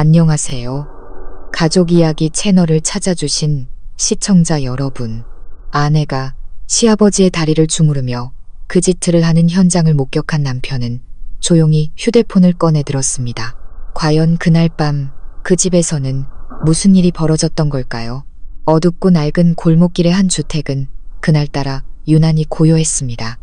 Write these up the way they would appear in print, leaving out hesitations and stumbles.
안녕하세요. 가족 이야기 채널을 찾아주신 시청자 여러분. 아내가 시아버지의 다리를 주무르며 그 짓을 하는 현장을 목격한 남편은 조용히 휴대폰을 꺼내 들었습니다. 과연 그날 밤 그 집에서는 무슨 일이 벌어졌던 걸까요? 어둡고 낡은 골목길의 한 주택은 그날따라 유난히 고요했습니다.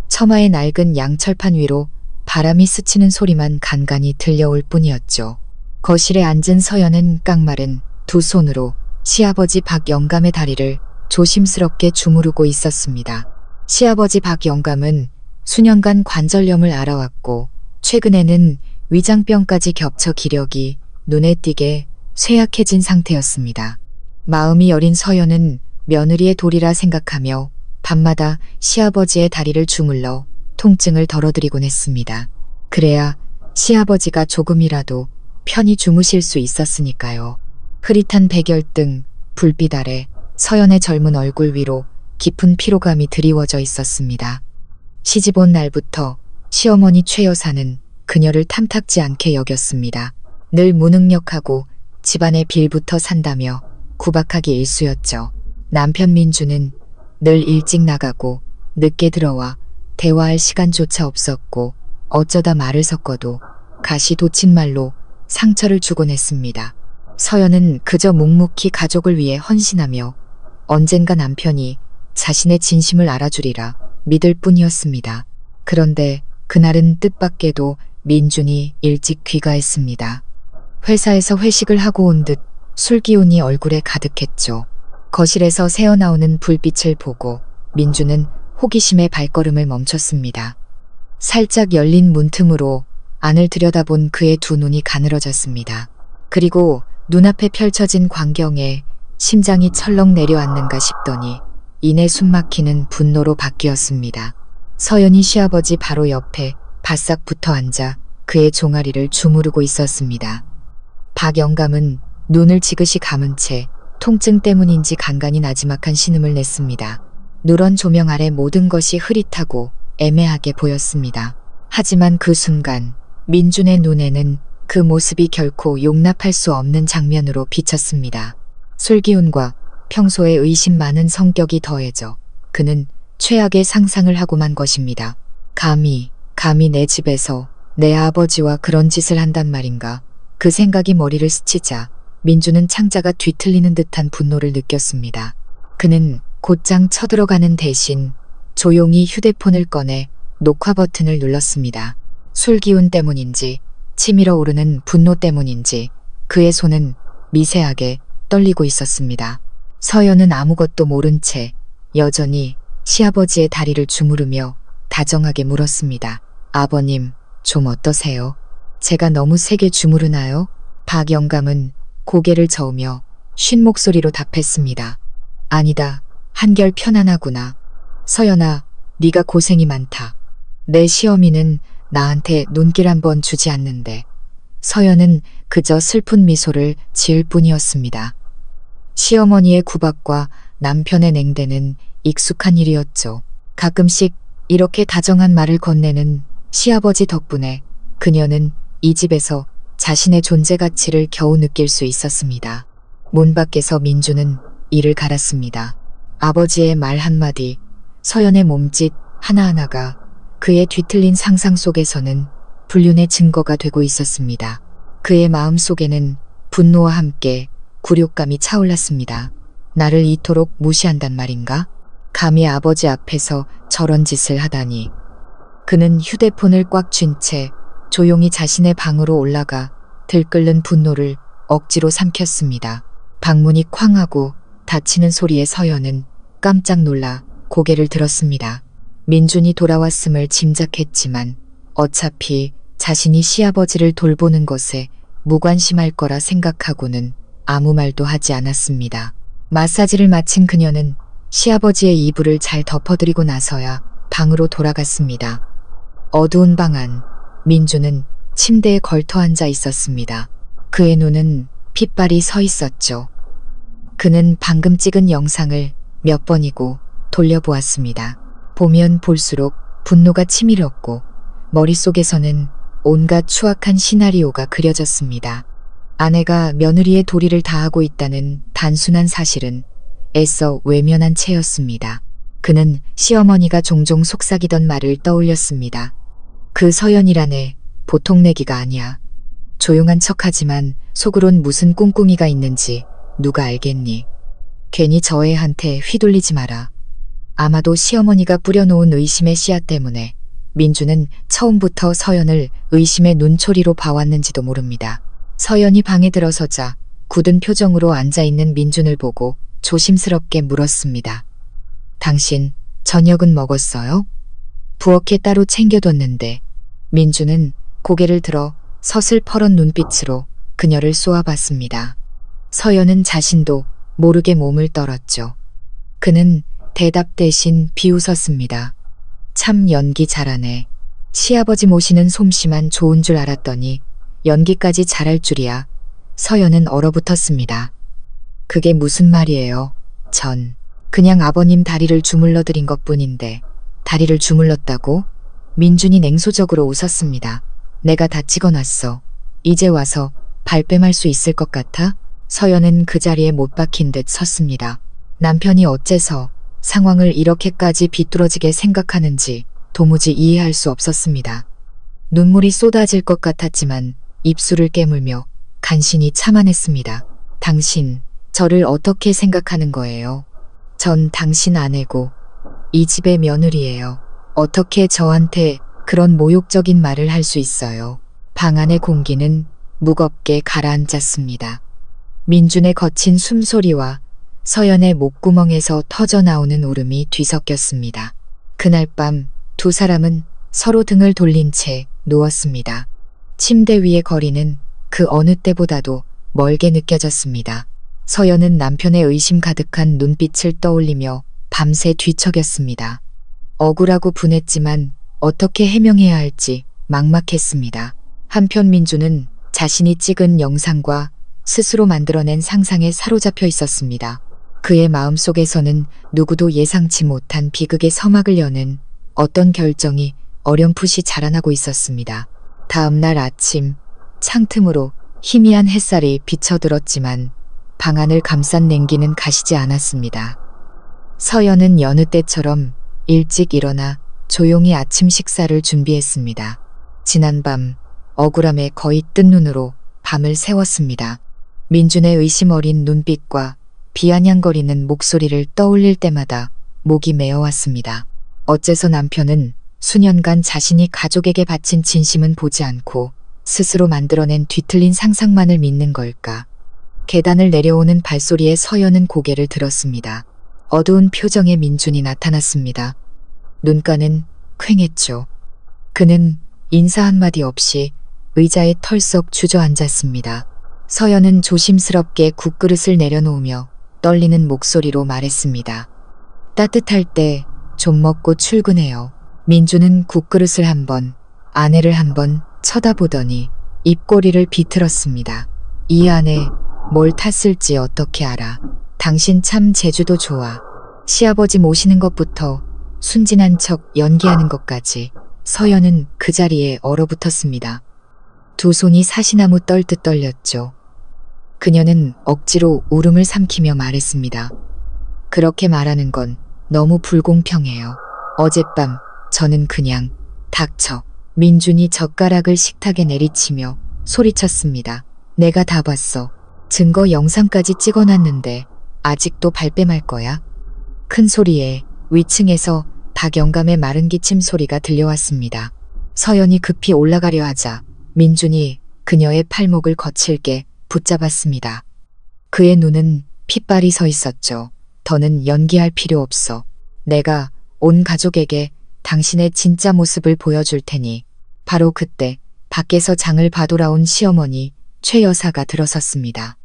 처마의 낡은 양철판 위로 바람이 스치는 소리만 간간히 들려올 뿐이었죠. 거실에 앉은 서연은 깡마른 두 손으로 시아버지 박영감의 다리를 조심스럽게 주무르고 있었습니다. 시아버지 박영감은 수년간 관절염을 앓아왔고 최근에는 위장병까지 겹쳐 기력이 눈에 띄게 쇠약해진 상태였습니다. 마음이 여린 서연은 며느리의 도리라 생각하며 밤마다 시아버지의 다리를 주물러 통증을 덜어드리곤 했습니다. 그래야 시아버지가 조금이라도 편히 주무실 수 있었으니까요. 흐릿한 백열등, 불빛 아래 서연의 젊은 얼굴 위로 깊은 피로감이 드리워져 있었습니다. 시집 온 날부터 시어머니 최 여사는 그녀를 탐탁지 않게 여겼습니다. 늘 무능력하고 집안의 빌부터 산다며 구박하기 일쑤였죠. 남편 민주는 늘 일찍 나가고 늦게 들어와 대화할 시간조차 없었고 어쩌다 말을 섞어도 가시 돋친 말로 상처를 주곤 했습니다. 서연은 그저 묵묵히 가족을 위해 헌신하며 언젠가 남편이 자신의 진심을 알아주리라 믿을 뿐이었습니다. 그런데 그날은 뜻밖에도 민준이 일찍 귀가했습니다. 회사에서 회식을 하고 온 듯 술기운이 얼굴에 가득했죠. 거실에서 새어나오는 불빛을 보고 민주는 호기심에 발걸음을 멈췄습니다. 살짝 열린 문틈으로 안을 들여다본 그의 두 눈이 가늘어졌습니다. 그리고 눈앞에 펼쳐진 광경에 심장이 철렁 내려앉는가 싶더니 이내 숨막히는 분노로 바뀌었습니다. 서연이 시아버지 바로 옆에 바싹 붙어 앉아 그의 종아리를 주무르고 있었습니다. 박영감은 눈을 지그시 감은 채 통증 때문인지 간간히 나지막한 신음을 냈습니다. 누런 조명 아래 모든 것이 흐릿하고 애매하게 보였습니다. 하지만 그 순간 민준의 눈에는 그 모습이 결코 용납할 수 없는 장면으로 비쳤습니다. 술기운과 평소에 의심 많은 성격이 더해져 그는 최악의 상상을 하고만 것입니다. 감히 내 집에서 내 아버지와 그런 짓을 한단 말인가. 그 생각이 머리를 스치자 민주는 창자가 뒤틀리는 듯한 분노를 느꼈습니다. 그는 곧장 쳐들어가는 대신 조용히 휴대폰을 꺼내 녹화 버튼을 눌렀습니다. 술기운 때문인지 치밀어 오르는 분노 때문인지 그의 손은 미세하게 떨리고 있었습니다. 서연은 아무것도 모른 채 여전히 시아버지의 다리를 주무르며 다정하게 물었습니다. 아버님, 좀 어떠세요? 제가 너무 세게 주무르나요? 박영감은 고개를 저으며 쉰 목소리로 답했습니다. 아니다. 한결 편안하구나. 서연아, 네가 고생이 많다. 내 시어미는 나한테 눈길 한번 주지 않는데. 서연은 그저 슬픈 미소를 지을 뿐이었습니다. 시어머니의 구박과 남편의 냉대는 익숙한 일이었죠. 가끔씩 이렇게 다정한 말을 건네는 시아버지 덕분에 그녀는 이 집에서 자신의 존재 가치를 겨우 느낄 수 있었습니다. 문 밖에서 민주는 이를 갈았습니다. 아버지의 말 한마디, 서연의 몸짓 하나하나가 그의 뒤틀린 상상 속에서는 불륜의 증거가 되고 있었습니다. 그의 마음 속에는 분노와 함께 굴욕감이 차올랐습니다. 나를 이토록 무시한단 말인가? 감히 아버지 앞에서 저런 짓을 하다니. 그는 휴대폰을 꽉 쥔 채 조용히 자신의 방으로 올라가 들끓는 분노를 억지로 삼켰습니다. 방문이 쾅 하고 닫히는 소리에 서연은 깜짝 놀라 고개를 들었습니다. 민준이 돌아왔음을 짐작했지만 어차피 자신이 시아버지를 돌보는 것에 무관심할 거라 생각하고는 아무 말도 하지 않았습니다. 마사지를 마친 그녀는 시아버지의 이불을 잘 덮어드리고 나서야 방으로 돌아갔습니다. 어두운 방 안 민주는 침대에 걸터 앉아 있었습니다. 그의 눈은 핏발이 서 있었죠. 그는 방금 찍은 영상을 몇 번이고 돌려보았습니다. 보면 볼수록 분노가 치밀었고 머릿속에서는 온갖 추악한 시나리오가 그려졌습니다. 아내가 며느리의 도리를 다하고 있다는 단순한 사실은 애써 외면한 채였습니다. 그는 시어머니가 종종 속삭이던 말을 떠올렸습니다. 그 서연이라네 보통 내기가 아니야. 조용한 척하지만 속으론 무슨 꿍꿍이가 있는지 누가 알겠니. 괜히 저 애한테 휘둘리지 마라. 아마도 시어머니가 뿌려놓은 의심의 씨앗 때문에 민주는 처음부터 서연을 의심의 눈초리로 봐왔는지도 모릅니다. 서연이 방에 들어서자 굳은 표정으로 앉아있는 민준을 보고 조심스럽게 물었습니다. 당신 저녁은 먹었어요? 부엌에 따로 챙겨뒀는데. 민준은 고개를 들어 서슬퍼런 눈빛으로 그녀를 쏘아봤습니다. 서연은 자신도 모르게 몸을 떨었죠. 그는 대답 대신 비웃었습니다. 참 연기 잘하네. 시아버지 모시는 솜씨만 좋은 줄 알았더니 연기까지 잘할 줄이야. 서연은 얼어붙었습니다. 그게 무슨 말이에요? 전 그냥 아버님 다리를 주물러 드린 것뿐인데. 다리를 주물렀다고? 민준이 냉소적으로 웃었습니다. 내가 다 찍어놨어. 이제 와서 발뺌할 수 있을 것 같아? 서연은 그 자리에 못 박힌 듯 섰습니다. 남편이 어째서 상황을 이렇게까지 비뚤어지게 생각하는지 도무지 이해할 수 없었습니다. 눈물이 쏟아질 것 같았지만 입술을 깨물며 간신히 참아냈습니다. 당신, 저를 어떻게 생각하는 거예요? 전 당신 아내고 이 집의 며느리예요. 어떻게 저한테 그런 모욕적인 말을 할 수 있어요? 방 안의 공기는 무겁게 가라앉았습니다. 민준의 거친 숨소리와 서연의 목구멍에서 터져나오는 울음이 뒤섞였습니다. 그날 밤 두 사람은 서로 등을 돌린 채 누웠습니다. 침대 위의 거리는 그 어느 때보다도 멀게 느껴졌습니다. 서연은 남편의 의심 가득한 눈빛을 떠올리며 밤새 뒤척였습니다. 억울하고 분했지만 어떻게 해명해야 할지 막막했습니다. 한편 민주는 자신이 찍은 영상과 스스로 만들어낸 상상에 사로잡혀 있었습니다. 그의 마음속에서는 누구도 예상치 못한 비극의 서막을 여는 어떤 결정이 어렴풋이 자라나고 있었습니다. 다음 날 아침 창틈으로 희미한 햇살이 비쳐들었지만 방 안을 감싼 냉기는 가시지 않았습니다. 서연은 여느 때처럼 일찍 일어나 조용히 아침 식사를 준비했습니다. 지난밤 억울함에 거의 뜬 눈으로 밤을 새웠습니다. 민준의 의심 어린 눈빛과 비아냥거리는 목소리를 떠올릴 때마다 목이 메어왔습니다. 어째서 남편은 수년간 자신이 가족에게 바친 진심은 보지 않고 스스로 만들어낸 뒤틀린 상상만을 믿는 걸까? 계단을 내려오는 발소리에 서연은 고개를 들었습니다. 어두운 표정의 민준이 나타났습니다. 눈가는 퀭했죠. 그는 인사 한마디 없이 의자에 털썩 주저앉았습니다. 서연은 조심스럽게 국그릇을 내려놓으며 떨리는 목소리로 말했습니다. 따뜻할 때 좀 먹고 출근해요. 민주는 국그릇을 한 번, 아내를 한 번 쳐다보더니 입꼬리를 비틀었습니다. 이 안에 뭘 탔을지 어떻게 알아. 당신 참 제주도 좋아. 시아버지 모시는 것부터 순진한 척 연기하는 것까지. 서연은 그 자리에 얼어붙었습니다. 두 손이 사시나무 떨듯 떨렸죠. 그녀는 억지로 울음을 삼키며 말했습니다. 그렇게 말하는 건 너무 불공평해요. 어젯밤 저는 그냥 닥쳐. 민준이 젓가락을 식탁에 내리치며 소리쳤습니다. 내가 다 봤어. 증거 영상까지 찍어놨는데 아직도 발뺌할 거야? 큰 소리에 위층에서 박영감의 마른 기침 소리가 들려왔습니다. 서연이 급히 올라가려 하자 민준이 그녀의 팔목을 거칠게 붙잡았습니다. 그의 눈은 핏발이 서 있었죠. 더는 연기할 필요 없어. 내가 온 가족에게 당신의 진짜 모습을 보여줄 테니. 바로 그때 밖에서 장을 봐돌아온 시어머니 최 여사가 들어섰습니다.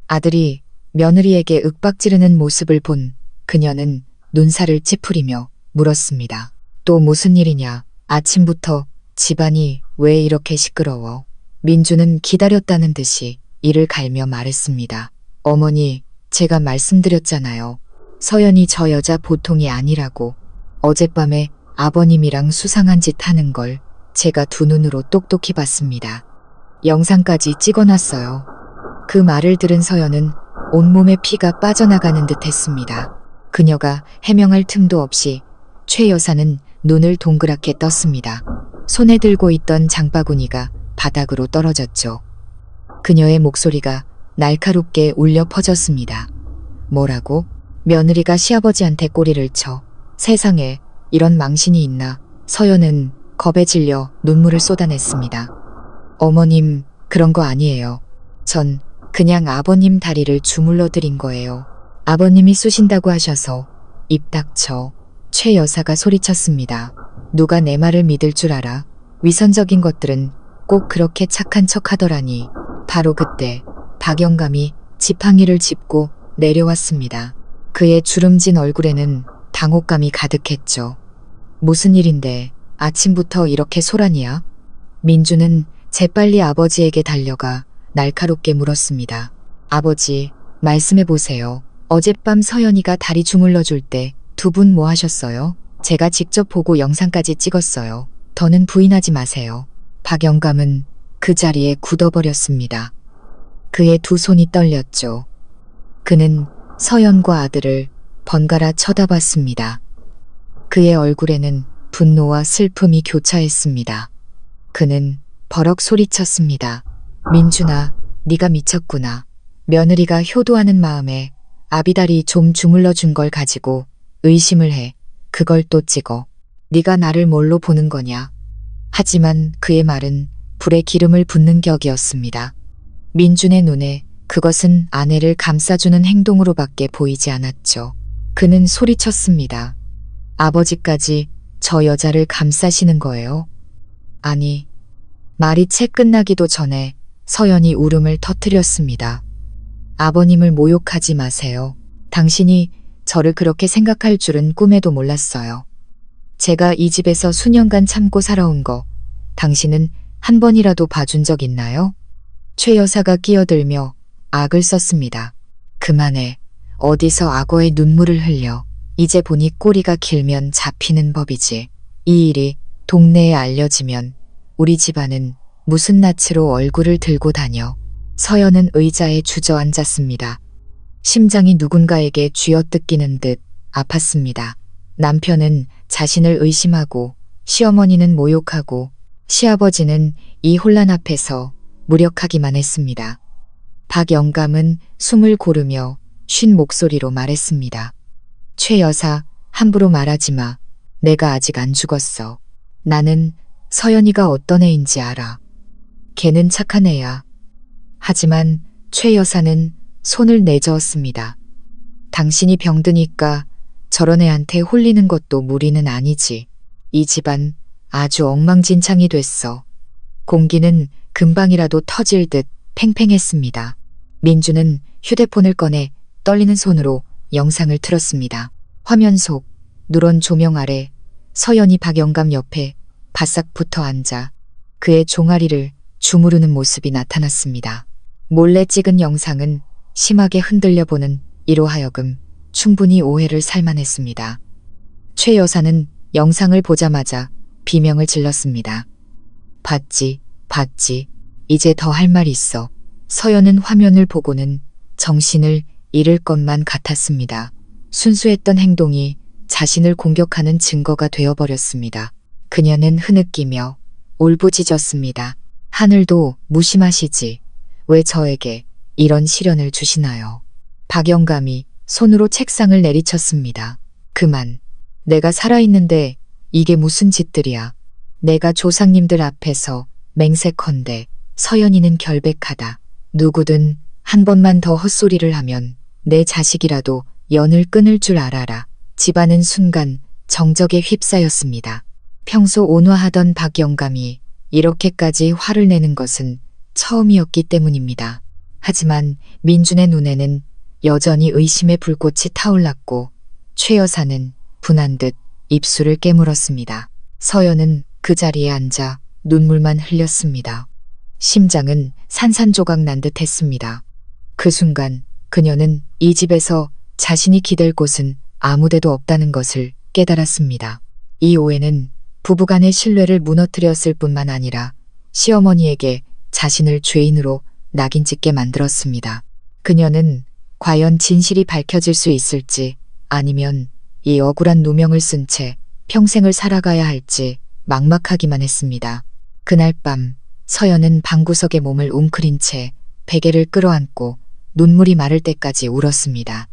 아들이 며느리에게 윽박지르는 모습을 본 그녀는 눈살을 찌푸리며 물었습니다. 또 무슨 일이냐? 아침부터 집안이 왜 이렇게 시끄러워? 민주는 기다렸다는 듯이 이를 갈며 말했습니다. 어머니, 제가 말씀드렸잖아요. 서연이 저 여자 보통이 아니라고. 어젯밤에 아버님이랑 수상한 짓 하는 걸 제가 두 눈으로 똑똑히 봤습니다. 영상까지 찍어놨어요. 그 말을 들은 서연은 온몸에 피가 빠져나가는 듯 했습니다. 그녀가 해명할 틈도 없이 최 여사는 눈을 동그랗게 떴습니다. 손에 들고 있던 장바구니가 바닥으로 떨어졌죠. 그녀의 목소리가 날카롭게 울려 퍼졌습니다. 뭐라고? 며느리가 시아버지한테 꼬리를 쳐. 세상에 이런 망신이 있나. 서연은 겁에 질려 눈물을 쏟아냈습니다. 어머님, 그런 거 아니에요. 전 그냥 아버님 다리를 주물러 드린 거예요. 아버님이 쑤신다고 하셔서. 입 닥쳐. 최 여사가 소리쳤습니다. 누가 내 말을 믿을 줄 알아? 위선적인 것들은 꼭 그렇게 착한 척 하더라니. 바로 그때 박영감이 지팡이를 짚고 내려왔습니다. 그의 주름진 얼굴에는 당혹감이 가득했죠. 무슨 일인데 아침부터 이렇게 소란이야? 민주는 재빨리 아버지에게 달려가 날카롭게 물었습니다. 아버지, 말씀해 보세요. 어젯밤 서연이가 다리 주물러 줄 때 두 분 뭐 하셨어요? 제가 직접 보고 영상까지 찍었어요. 더는 부인하지 마세요. 박영감은 그 자리에 굳어버렸습니다. 그의 두 손이 떨렸죠. 그는 서연과 아들을 번갈아 쳐다봤습니다. 그의 얼굴에는 분노와 슬픔이 교차했습니다. 그는 버럭 소리쳤습니다. 민준아, 네가 미쳤구나. 며느리가 효도하는 마음에 아비다리 좀 주물러 준 걸 가지고 의심을 해. 그걸 또 찍어. 네가 나를 뭘로 보는 거냐. 하지만 그의 말은 불에 기름을 붓는 격이었습니다. 민준의 눈에 그것은 아내를 감싸주는 행동으로밖에 보이지 않았죠. 그는 소리쳤습니다. 아버지까지 저 여자를 감싸시는 거예요? 아니. 말이 채 끝나기도 전에 서연이 울음을 터뜨렸습니다. 아버님을 모욕하지 마세요. 당신이 저를 그렇게 생각할 줄은 꿈에도 몰랐어요. 제가 이 집에서 수년간 참고 살아온 거 당신은 한 번이라도 봐준 적 있나요? 최 여사가 끼어들며 악을 썼습니다. 그만해. 어디서 악어의 눈물을 흘려. 이제 보니 꼬리가 길면 잡히는 법이지. 이 일이 동네에 알려지면 우리 집안은 무슨 낯으로 얼굴을 들고 다녀. 서연은 의자에 주저앉았습니다. 심장이 누군가에게 쥐어뜯기는 듯 아팠습니다. 남편은 자신을 의심하고 시어머니는 모욕하고 시아버지는 이 혼란 앞에서 무력하기만 했습니다. 박영감은 숨을 고르며 쉰 목소리로 말했습니다. 최 여사, 함부로 말하지 마. 내가 아직 안 죽었어. 나는 서연이가 어떤 애인지 알아. 걔는 착한 애야. 하지만 최 여사는 손을 내저었습니다. 당신이 병드니까 저런 애한테 홀리는 것도 무리는 아니지. 이 집안 아주 엉망진창이 됐어. 공기는 금방이라도 터질 듯 팽팽했습니다. 민주는 휴대폰을 꺼내 떨리는 손으로 영상을 틀었습니다. 화면 속 누런 조명 아래 서연이 박영감 옆에 바싹 붙어 앉아 그의 종아리를 주무르는 모습이 나타났습니다. 몰래 찍은 영상은 심하게 흔들려 보는 이로 하여금 충분히 오해를 살만했습니다. 최 여사는 영상을 보자마자 비명을 질렀습니다. 봤지, 봤지. 이제 더 할 말 있어. 서연은 화면을 보고는 정신을 잃을 것만 같았습니다. 순수했던 행동이 자신을 공격하는 증거가 되어버렸습니다. 그녀는 흐느끼며 울부짖었습니다. 하늘도 무심하시지. 왜 저에게 이런 시련을 주시나요? 박영감이 손으로 책상을 내리쳤습니다. 그만. 내가 살아있는데 이게 무슨 짓들이야. 내가 조상님들 앞에서 맹세컨대 서연이는 결백하다. 누구든 한 번만 더 헛소리를 하면 내 자식이라도 연을 끊을 줄 알아라. 집안은 순간 정적에 휩싸였습니다. 평소 온화하던 박영감이 이렇게까지 화를 내는 것은 처음이었기 때문입니다. 하지만 민준의 눈에는 여전히 의심의 불꽃이 타올랐고 최 여사는 분한 듯 입술을 깨물었습니다. 서연은 그 자리에 앉아 눈물만 흘렸습니다. 심장은 산산조각 난 듯 했습니다. 그 순간 그녀는 이 집에서 자신이 기댈 곳은 아무데도 없다는 것을 깨달았습니다. 이 오해는 부부간의 신뢰를 무너뜨렸을 뿐만 아니라 시어머니에게 자신을 죄인으로 낙인 찍게 만들었습니다. 그녀는 과연 진실이 밝혀질 수 있을지 아니면 이 억울한 누명을 쓴 채 평생을 살아가야 할지 막막하기만 했습니다. 그날 밤 서연은 방구석에 몸을 웅크린 채 베개를 끌어안고 눈물이 마를 때까지 울었습니다.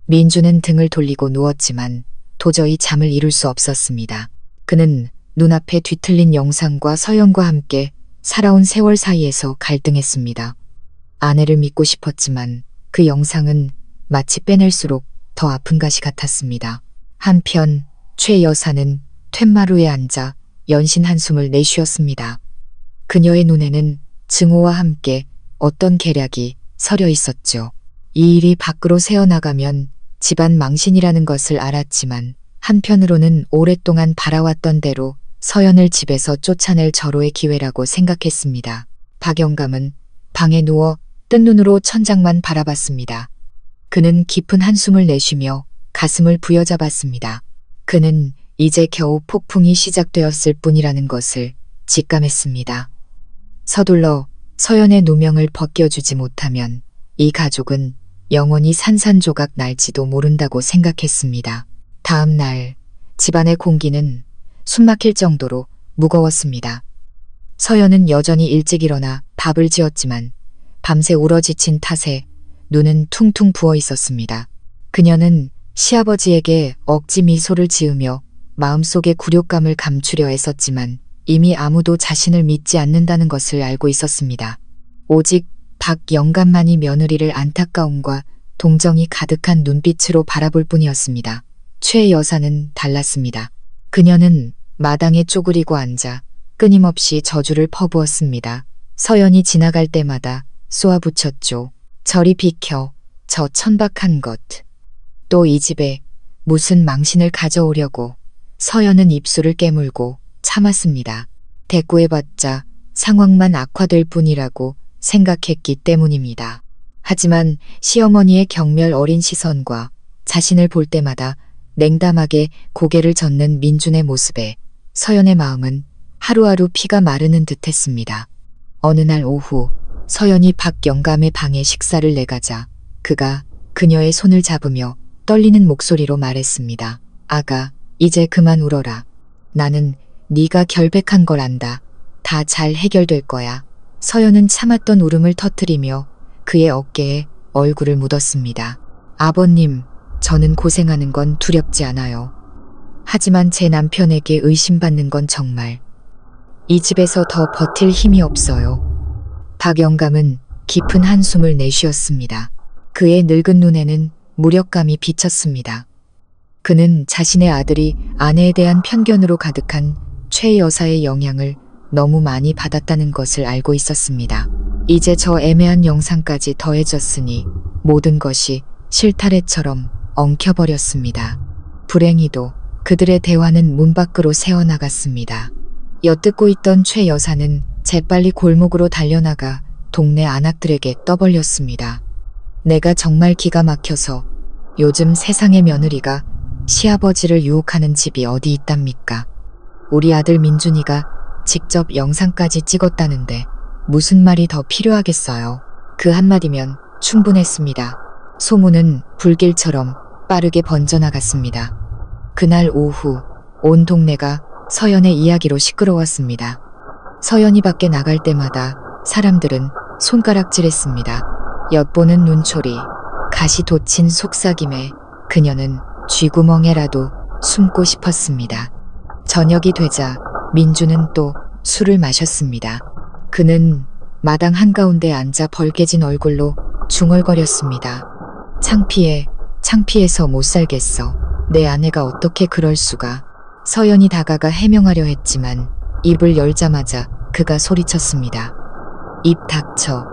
민주는 등을 돌리고 누웠지만 도저히 잠을 이룰 수 없었습니다. 그는 눈앞에 뒤틀린 영상과 서연과 함께 살아온 세월 사이에서 갈등했습니다. 아내를 믿고 싶었지만 그 영상은 마치 빼낼수록 더 아픈 가시 같았습니다. 한편 최 여사는 툇마루에 앉아 연신 한숨을 내쉬었습니다. 그녀의 눈에는 증오와 함께 어떤 계략이 서려 있었죠. 이 일이 밖으로 새어나가면 집안 망신이라는 것을 알았지만 한편으로는 오랫동안 바라왔던 대로 서연을 집에서 쫓아낼 절호의 기회라고 생각했습니다. 박영감은 방에 누워 뜬 눈으로 천장만 바라봤습니다. 그는 깊은 한숨을 내쉬며 가슴을 부여잡았습니다. 그는 이제 겨우 폭풍이 시작되었을 뿐이라는 것을 직감했습니다. 서둘러 서연의 누명을 벗겨주지 못하면 이 가족은 영원히 산산조각 날지도 모른다고 생각했습니다. 다음 날 집안의 공기는 숨막힐 정도로 무거웠습니다. 서연은 여전히 일찍 일어나 밥을 지었지만 밤새 울어 지친 탓에 눈은 퉁퉁 부어 있었습니다. 그녀는 시아버지에게 억지 미소를 지으며 마음속의 굴욕감을 감추려 애썼지만 이미 아무도 자신을 믿지 않는다는 것을 알고 있었습니다. 오직 박영감만이 며느리를 안타까움과 동정이 가득한 눈빛으로 바라볼 뿐이었습니다. 최 여사는 달랐습니다. 그녀는 마당에 쪼그리고 앉아 끊임없이 저주를 퍼부었습니다. 서연이 지나갈 때마다 쏘아붙였죠. 저리 비켜, 저 천박한 것. 또 이 집에 무슨 망신을 가져오려고. 서연은 입술을 깨물고 참았습니다. 대꾸해봤자 상황만 악화될 뿐이라고 생각했기 때문입니다. 하지만 시어머니의 경멸 어린 시선과 자신을 볼 때마다 냉담하게 고개를 젓는 민준의 모습에 서연의 마음은 하루하루 피가 마르는 듯했습니다. 어느 날 오후 서연이 박영감의 방에 식사를 내가자 그가 그녀의 손을 잡으며 떨리는 목소리로 말했습니다. 아가, 이제 그만 울어라. 나는 네가 결백한 걸 안다. 다 잘 해결될 거야. 서연은 참았던 울음을 터뜨리며 그의 어깨에 얼굴을 묻었습니다. 아버님, 저는 고생하는 건 두렵지 않아요. 하지만 제 남편에게 의심받는 건 정말 이 집에서 더 버틸 힘이 없어요. 박영감은 깊은 한숨을 내쉬었습니다. 그의 늙은 눈에는 무력감이 비쳤습니다. 그는 자신의 아들이 아내에 대한 편견으로 가득한 최 여사의 영향을 너무 많이 받았다는 것을 알고 있었습니다. 이제 저 애매한 영상까지 더해졌으니 모든 것이 실타래처럼 엉켜버렸습니다. 불행히도 그들의 대화는 문 밖으로 새어나갔습니다. 엿듣고 있던 최 여사는 재빨리 골목으로 달려나가 동네 안악들에게 떠벌렸습니다. 내가 정말 기가 막혀서 요즘 세상의 며느리가 시아버지를 유혹하는 집이 어디 있답니까? 우리 아들 민준이가 직접 영상까지 찍었다는데 무슨 말이 더 필요하겠어요. 그 한마디면 충분했습니다. 소문은 불길처럼 빠르게 번져나갔습니다. 그날 오후 온 동네가 서연의 이야기로 시끄러웠습니다. 서연이 밖에 나갈 때마다 사람들은 손가락질했습니다. 엿보는 눈초리, 가시 돋친 속삭임에 그녀는 쥐구멍에라도 숨고 싶었습니다. 저녁이 되자 민주는 또 술을 마셨습니다. 그는 마당 한가운데 앉아 벌개진 얼굴로 중얼거렸습니다. 창피해서 못 살겠어. 내 아내가 어떻게 그럴 수가. 서연이 다가가 해명하려 했지만 입을 열자마자 그가 소리쳤습니다. 입 닥쳐.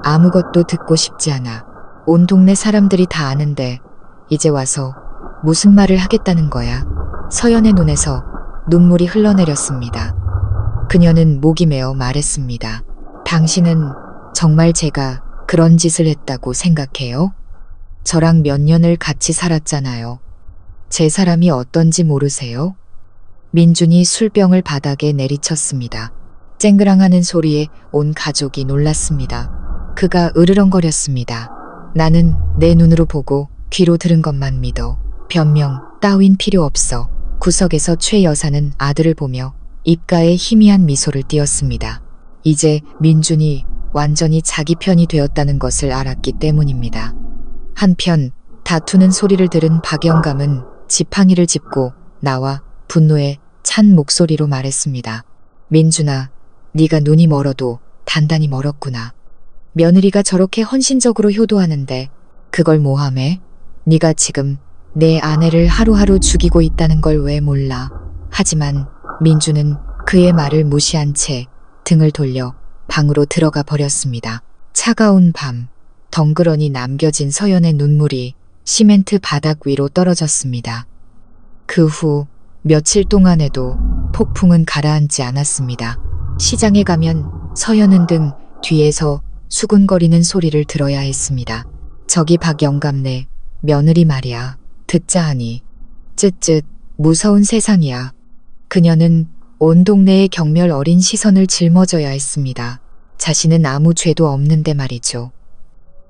아무것도 듣고 싶지 않아. 온 동네 사람들이 다 아는데 이제 와서 무슨 말을 하겠다는 거야. 서연의 눈에서 눈물이 흘러내렸습니다. 그녀는 목이 메어 말했습니다. 당신은 정말 제가 그런 짓을 했다고 생각해요? 저랑 몇 년을 같이 살았잖아요. 제 사람이 어떤지 모르세요? 민준이 술병을 바닥에 내리쳤습니다. 쨍그랑하는 소리에 온 가족이 놀랐습니다. 그가 으르렁거렸습니다. 나는 내 눈으로 보고 귀로 들은 것만 믿어. 변명 따윈 필요 없어. 구석에서 최 여사는 아들을 보며 입가에 희미한 미소를 띄었습니다. 이제 민준이 완전히 자기 편이 되었다는 것을 알았기 때문입니다. 한편 다투는 소리를 들은 박영감은 지팡이를 짚고 나와 분노에 찬 목소리로 말했습니다. 민준아, 네가 눈이 멀어도 단단히 멀었구나. 며느리가 저렇게 헌신적으로 효도하는데 그걸 모함해? 네가 지금 내 아내를 하루하루 죽이고 있다는 걸 왜 몰라? 하지만 민주는 그의 말을 무시한 채 등을 돌려 방으로 들어가 버렸습니다. 차가운 밤, 덩그러니 남겨진 서연의 눈물이 시멘트 바닥 위로 떨어졌습니다. 그 후 며칠 동안에도 폭풍은 가라앉지 않았습니다. 시장에 가면 서연은 등 뒤에서 수군거리는 소리를 들어야 했습니다. 저기 박영감네 며느리 말이야. 듣자 하니. 쯧쯧 무서운 세상이야. 그녀는 온 동네의 경멸 어린 시선을 짊어져야 했습니다. 자신은 아무 죄도 없는데 말이죠.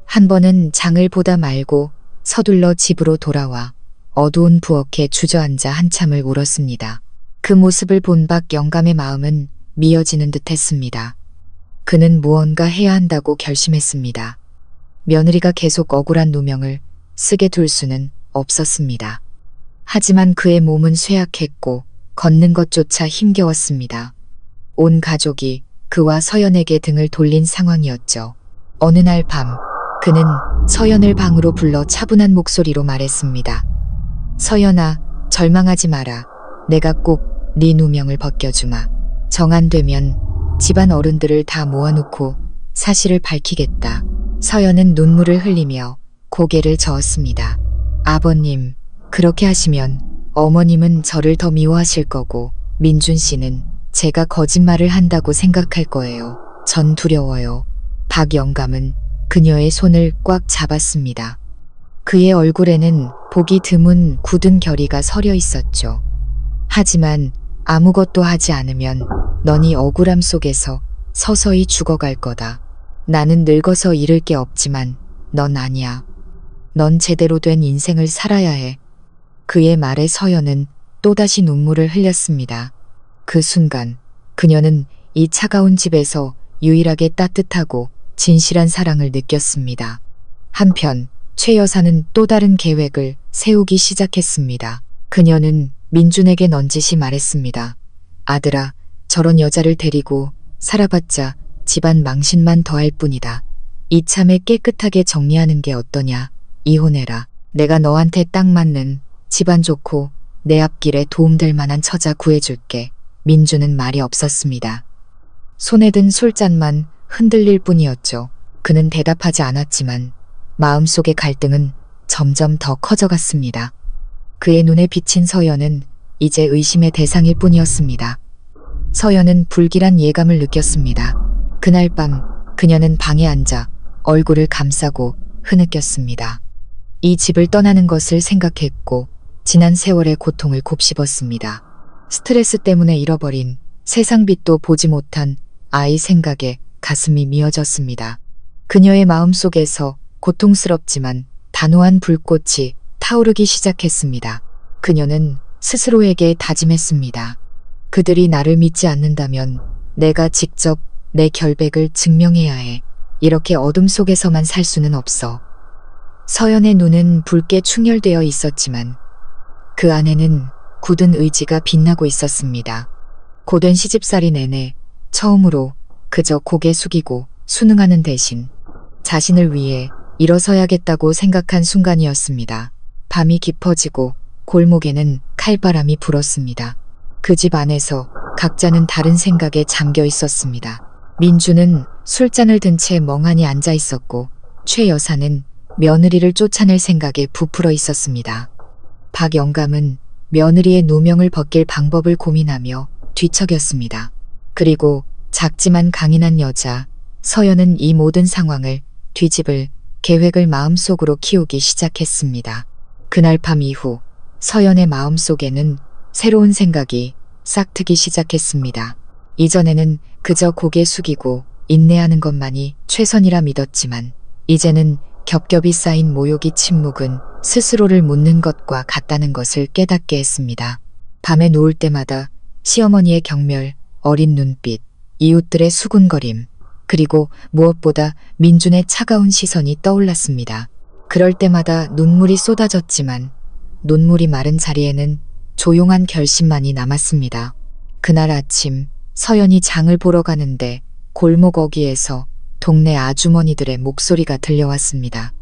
한 번은 장을 보다 말고 서둘러 집으로 돌아와 어두운 부엌에 주저앉아 한참을 울었습니다. 그 모습을 본 박 영감의 마음은 미어지는 듯 했습니다. 그는 무언가 해야 한다고 결심했습니다. 며느리가 계속 억울한 누명을 쓰게 둘 수는 없었습니다. 하지만 그의 몸은 쇠약했고 걷는 것조차 힘겨웠습니다. 온 가족이 그와 서연에게 등을 돌린 상황이었죠. 어느 날 밤, 그는 서연을 방으로 불러 차분한 목소리로 말했습니다. 서연아, 절망하지 마라. 내가 꼭 네 누명을 벗겨주마. 정안되면 집안 어른들을 다 모아놓고 사실을 밝히겠다. 서연은 눈물을 흘리며 고개를 저었습니다. 아버님, 그렇게 하시면 어머님은 저를 더 미워하실 거고 민준 씨는 제가 거짓말을 한다고 생각할 거예요. 전 두려워요. 박 영감은 그녀의 손을 꽉 잡았습니다. 그의 얼굴에는 보기 드문 굳은 결의가 서려 있었죠. 하지만 아무것도 하지 않으면 넌 이 억울함 속에서 서서히 죽어갈 거다. 나는 늙어서 잃을 게 없지만 넌 아니야. 넌 제대로 된 인생을 살아야 해. 그의 말에 서연은 또다시 눈물을 흘렸습니다. 그 순간 그녀는 이 차가운 집에서 유일하게 따뜻하고 진실한 사랑을 느꼈습니다. 한편 최 여사는 또 다른 계획을 세우기 시작했습니다. 그녀는 민준에게 넌지시 말했습니다. 아들아, 저런 여자를 데리고 살아봤자 집안 망신만 더할 뿐이다. 이참에 깨끗하게 정리하는 게 어떠냐. 이혼해라. 내가 너한테 딱 맞는 집안 좋고 내 앞길에 도움될 만한 처자 구해줄게. 민준은 말이 없었습니다. 손에 든 술잔만 흔들릴 뿐이었죠. 그는 대답하지 않았지만 마음속의 갈등은 점점 더 커져갔습니다. 그의 눈에 비친 서연은 이제 의심의 대상일 뿐이었습니다. 서연은 불길한 예감을 느꼈습니다. 그날 밤 그녀는 방에 앉아 얼굴을 감싸고 흐느꼈습니다. 이 집을 떠나는 것을 생각했고 지난 세월의 고통을 곱씹었습니다. 스트레스 때문에 잃어버린 세상 빛도 보지 못한 아이 생각에 가슴이 미어졌습니다. 그녀의 마음속에서 고통스럽지만 단호한 불꽃이 타오르기 시작했습니다. 그녀는 스스로에게 다짐했습니다. 그들이 나를 믿지 않는다면 내가 직접 내 결백을 증명해야 해. 이렇게 어둠 속에서만 살 수는 없어. 서연의 눈은 붉게 충혈되어 있었지만 그 안에는 굳은 의지가 빛나고 있었습니다. 고된 시집살이 내내 처음으로 그저 고개 숙이고 순응하는 대신 자신을 위해 일어서야겠다고 생각한 순간이었습니다. 밤이 깊어지고 골목에는 칼바람이 불었습니다. 그 집 안에서 각자는 다른 생각에 잠겨 있었습니다. 민주는 술잔을 든 채 멍하니 앉아 있었고 최 여사는 며느리를 쫓아낼 생각에 부풀어 있었습니다. 박 영감은 며느리의 누명을 벗길 방법을 고민하며 뒤척였습니다. 그리고 작지만 강인한 여자 서연은 이 모든 상황을 뒤집을 계획을 마음속으로 키우기 시작했습니다. 그날 밤 이후 서연의 마음속에는 새로운 생각이 싹트기 시작했습니다. 이전에는 그저 고개 숙이고 인내하는 것만이 최선이라 믿었지만 이제는 겹겹이 쌓인 모욕이 침묵은 스스로를 묻는 것과 같다는 것을 깨닫게 했습니다. 밤에 누울 때마다 시어머니의 경멸, 어린 눈빛, 이웃들의 수군거림, 그리고 무엇보다 민준의 차가운 시선이 떠올랐습니다. 그럴 때마다 눈물이 쏟아졌지만 눈물이 마른 자리에는 조용한 결심만이 남았습니다. 그날 아침 서연이 장을 보러 가는데 골목 어귀에서 동네 아주머니들의 목소리가 들려왔습니다.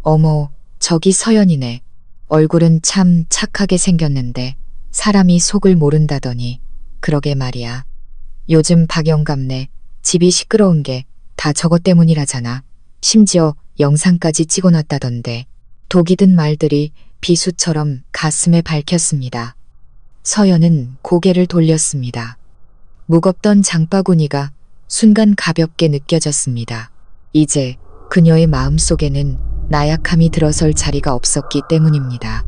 어머, 저기 서연이네. 얼굴은 참 착하게 생겼는데 사람이 속을 모른다더니 그러게 말이야. 요즘 박영감네 집이 시끄러운 게 다 저것 때문이라잖아. 심지어 영상까지 찍어놨다던데. 독이 든 말들이 비수처럼 가슴에 밝혔습니다. 서연은 고개를 돌렸습니다. 무겁던 장바구니가 순간 가볍게 느껴졌습니다. 이제 그녀의 마음속에는 나약함이 들어설 자리가 없었기 때문입니다.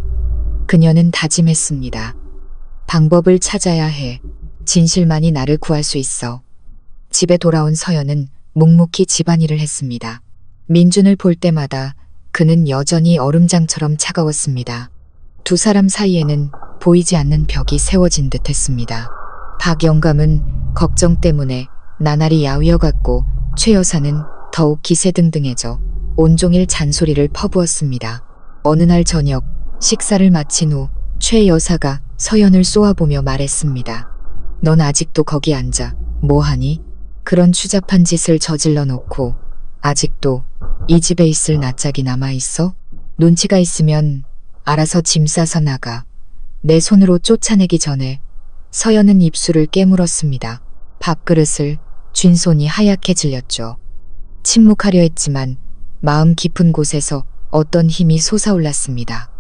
그녀는 다짐했습니다. 방법을 찾아야 해. 진실만이 나를 구할 수 있어. 집에 돌아온 서연은 묵묵히 집안일을 했습니다. 민준을 볼 때마다 그는 여전히 얼음장처럼 차가웠습니다. 두 사람 사이에는 보이지 않는 벽이 세워진 듯 했습니다. 박 영감은 걱정 때문에 나날이 야위어갔고 최 여사는 더욱 기세등등해져 온종일 잔소리를 퍼부었습니다. 어느 날 저녁 식사를 마친 후 최 여사가 서연을 쏘아보며 말했습니다. 넌 아직도 거기 앉아 뭐하니? 그런 추잡한 짓을 저질러 놓고 아직도 이 집에 있을 낯짝이 남아있어? 눈치가 있으면 알아서 짐 싸서 나가. 내 손으로 쫓아내기 전에 서연은 입술을 깨물었습니다. 밥그릇을 쥔 손이 하얗게 질렸죠. 침묵하려 했지만 마음 깊은 곳에서 어떤 힘이 솟아올랐습니다.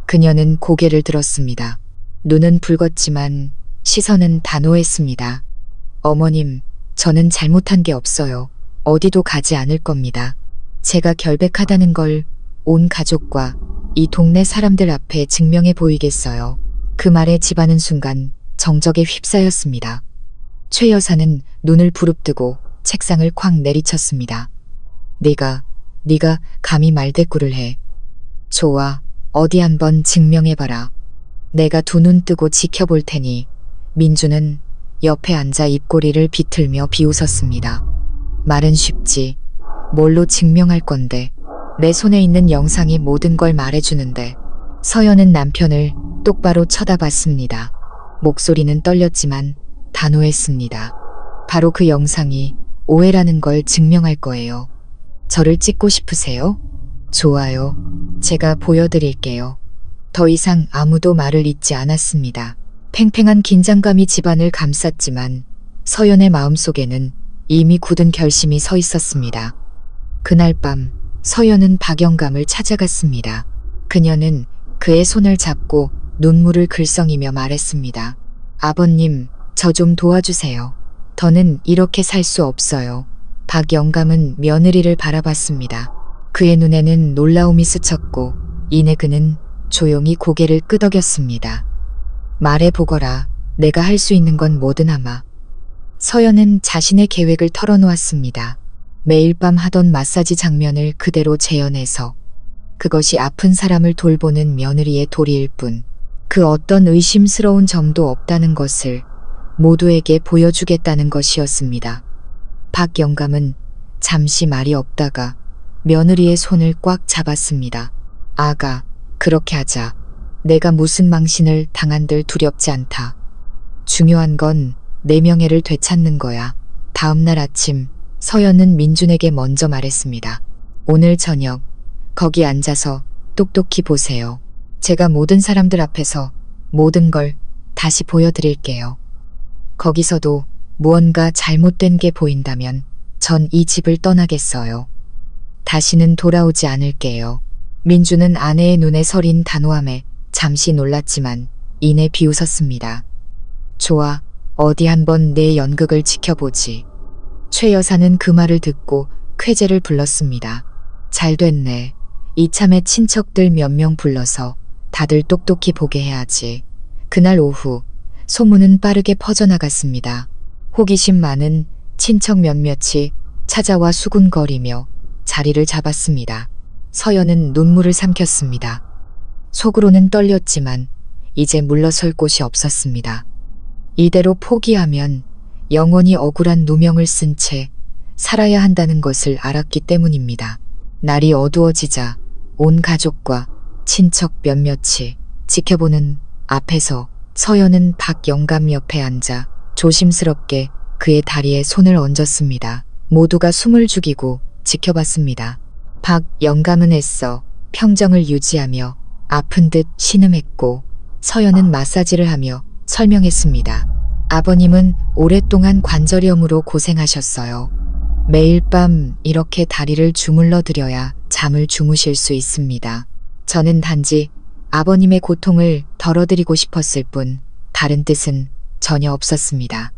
그녀는 고개를 들었습니다. 눈은 붉었지만 시선은 단호했습니다. 어머님, 저는 잘못한 게 없어요. 어디도 가지 않을 겁니다. 제가 결백하다는 걸 온 가족과 이 동네 사람들 앞에 증명해 보이겠어요. 그 말에 집안은 순간 정적에 휩싸였습니다. 최 여사는 눈을 부릅뜨고 책상을 쾅 내리쳤습니다. 네가 감히 말대꾸를 해. 좋아, 어디 한번 증명해봐라. 내가 두 눈 뜨고 지켜볼 테니. 민주는 옆에 앉아 입꼬리를 비틀며 비웃었습니다. 말은 쉽지. 뭘로 증명할 건데. 내 손에 있는 영상이 모든 걸 말해주는데. 서연은 남편을 똑바로 쳐다봤습니다. 목소리는 떨렸지만 단호했습니다. 바로 그 영상이 오해라는 걸 증명할 거예요. 저를 찍고 싶으세요? 좋아요. 제가 보여드릴게요. 더 이상 아무도 말을 잇지 않았습니다. 팽팽한 긴장감이 집안을 감쌌지만 서연의 마음속에는 이미 굳은 결심이 서 있었습니다. 그날 밤 서연은 박영감을 찾아갔습니다. 그녀는 그의 손을 잡고 눈물을 글썽이며 말했습니다. 아버님, 저 좀 도와주세요. 더는 이렇게 살 수 없어요. 박영감은 며느리를 바라봤습니다. 그의 눈에는 놀라움이 스쳤고 이내 그는 조용히 고개를 끄덕였습니다. 말해보거라. 내가 할 수 있는 건 뭐든 아마. 서연은 자신의 계획을 털어놓았습니다. 매일 밤 하던 마사지 장면을 그대로 재현해서 그것이 아픈 사람을 돌보는 며느리의 도리일 뿐 그 어떤 의심스러운 점도 없다는 것을 모두에게 보여주겠다는 것이었습니다. 박 영감은 잠시 말이 없다가 며느리의 손을 꽉 잡았습니다. 아가, 그렇게 하자. 내가 무슨 망신을 당한들 두렵지 않다. 중요한 건 내 명예를 되찾는 거야. 다음 날 아침 서연은 민준에게 먼저 말했습니다. 오늘 저녁 거기 앉아서 똑똑히 보세요. 제가 모든 사람들 앞에서 모든 걸 다시 보여드릴게요. 거기서도 무언가 잘못된 게 보인다면 전 이 집을 떠나겠어요. 다시는 돌아오지 않을게요. 민주는 아내의 눈에 서린 단호함에 잠시 놀랐지만 이내 비웃었습니다. 좋아, 어디 한번 내 연극을 지켜보지. 최 여사는 그 말을 듣고 쾌재를 불렀습니다. 잘 됐네. 이참에 친척들 몇 명 불러서 다들 똑똑히 보게 해야지. 그날 오후 소문은 빠르게 퍼져나갔습니다. 호기심 많은 친척 몇몇이 찾아와 수군거리며 자리를 잡았습니다. 서연은 눈물을 삼켰습니다. 속으로는 떨렸지만 이제 물러설 곳이 없었습니다. 이대로 포기하면 영원히 억울한 누명을 쓴 채 살아야 한다는 것을 알았기 때문입니다. 날이 어두워지자 온 가족과 친척 몇몇이 지켜보는 앞에서 서연은 박 영감 옆에 앉아 조심스럽게 그의 다리에 손을 얹었습니다. 모두가 숨을 죽이고 지켜봤습니다. 박 영감은 애써 평정을 유지하며 아픈 듯 신음했고 서연은 마사지를 하며 설명했습니다. 아버님은 오랫동안 관절염으로 고생하셨어요. 매일 밤 이렇게 다리를 주물러 드려야 잠을 주무실 수 있습니다. 저는 단지 아버님의 고통을 덜어드리고 싶었을 뿐 다른 뜻은 전혀 없었습니다.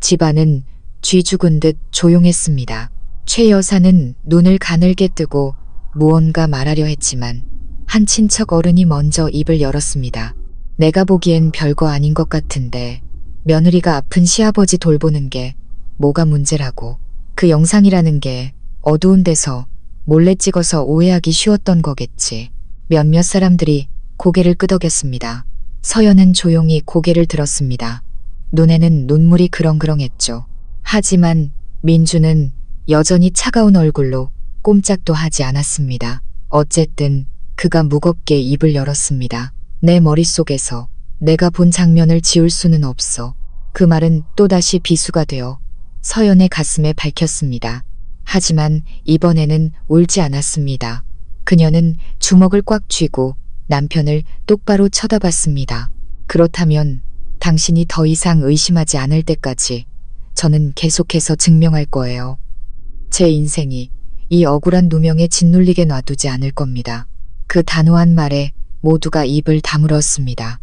집안은 쥐 죽은 듯 조용했습니다. 최 여사는 눈을 가늘게 뜨고 무언가 말하려 했지만 한 친척 어른이 먼저 입을 열었습니다. 내가 보기엔 별거 아닌 것 같은데 며느리가 아픈 시아버지 돌보는 게 뭐가 문제라고. 그 영상이라는 게 어두운 데서 몰래 찍어서 오해하기 쉬웠던 거겠지. 몇몇 사람들이 고개를 끄덕였습니다. 서연은 조용히 고개를 들었습니다. 눈에는 눈물이 그렁그렁했죠. 하지만 민주는 여전히 차가운 얼굴로 꼼짝도 하지 않았습니다. 어쨌든 그가 무겁게 입을 열었습니다. 내 머릿속에서 내가 본 장면을 지울 수는 없어. 그 말은 또다시 비수가 되어 서연의 가슴에 밝혔습니다. 하지만 이번에는 울지 않았습니다. 그녀는 주먹을 꽉 쥐고 남편을 똑바로 쳐다봤습니다. 그렇다면 당신이 더 이상 의심하지 않을 때까지 저는 계속해서 증명할 거예요. 제 인생이 이 억울한 누명에 짓눌리게 놔두지 않을 겁니다. 그 단호한 말에 모두가 입을 다물었습니다.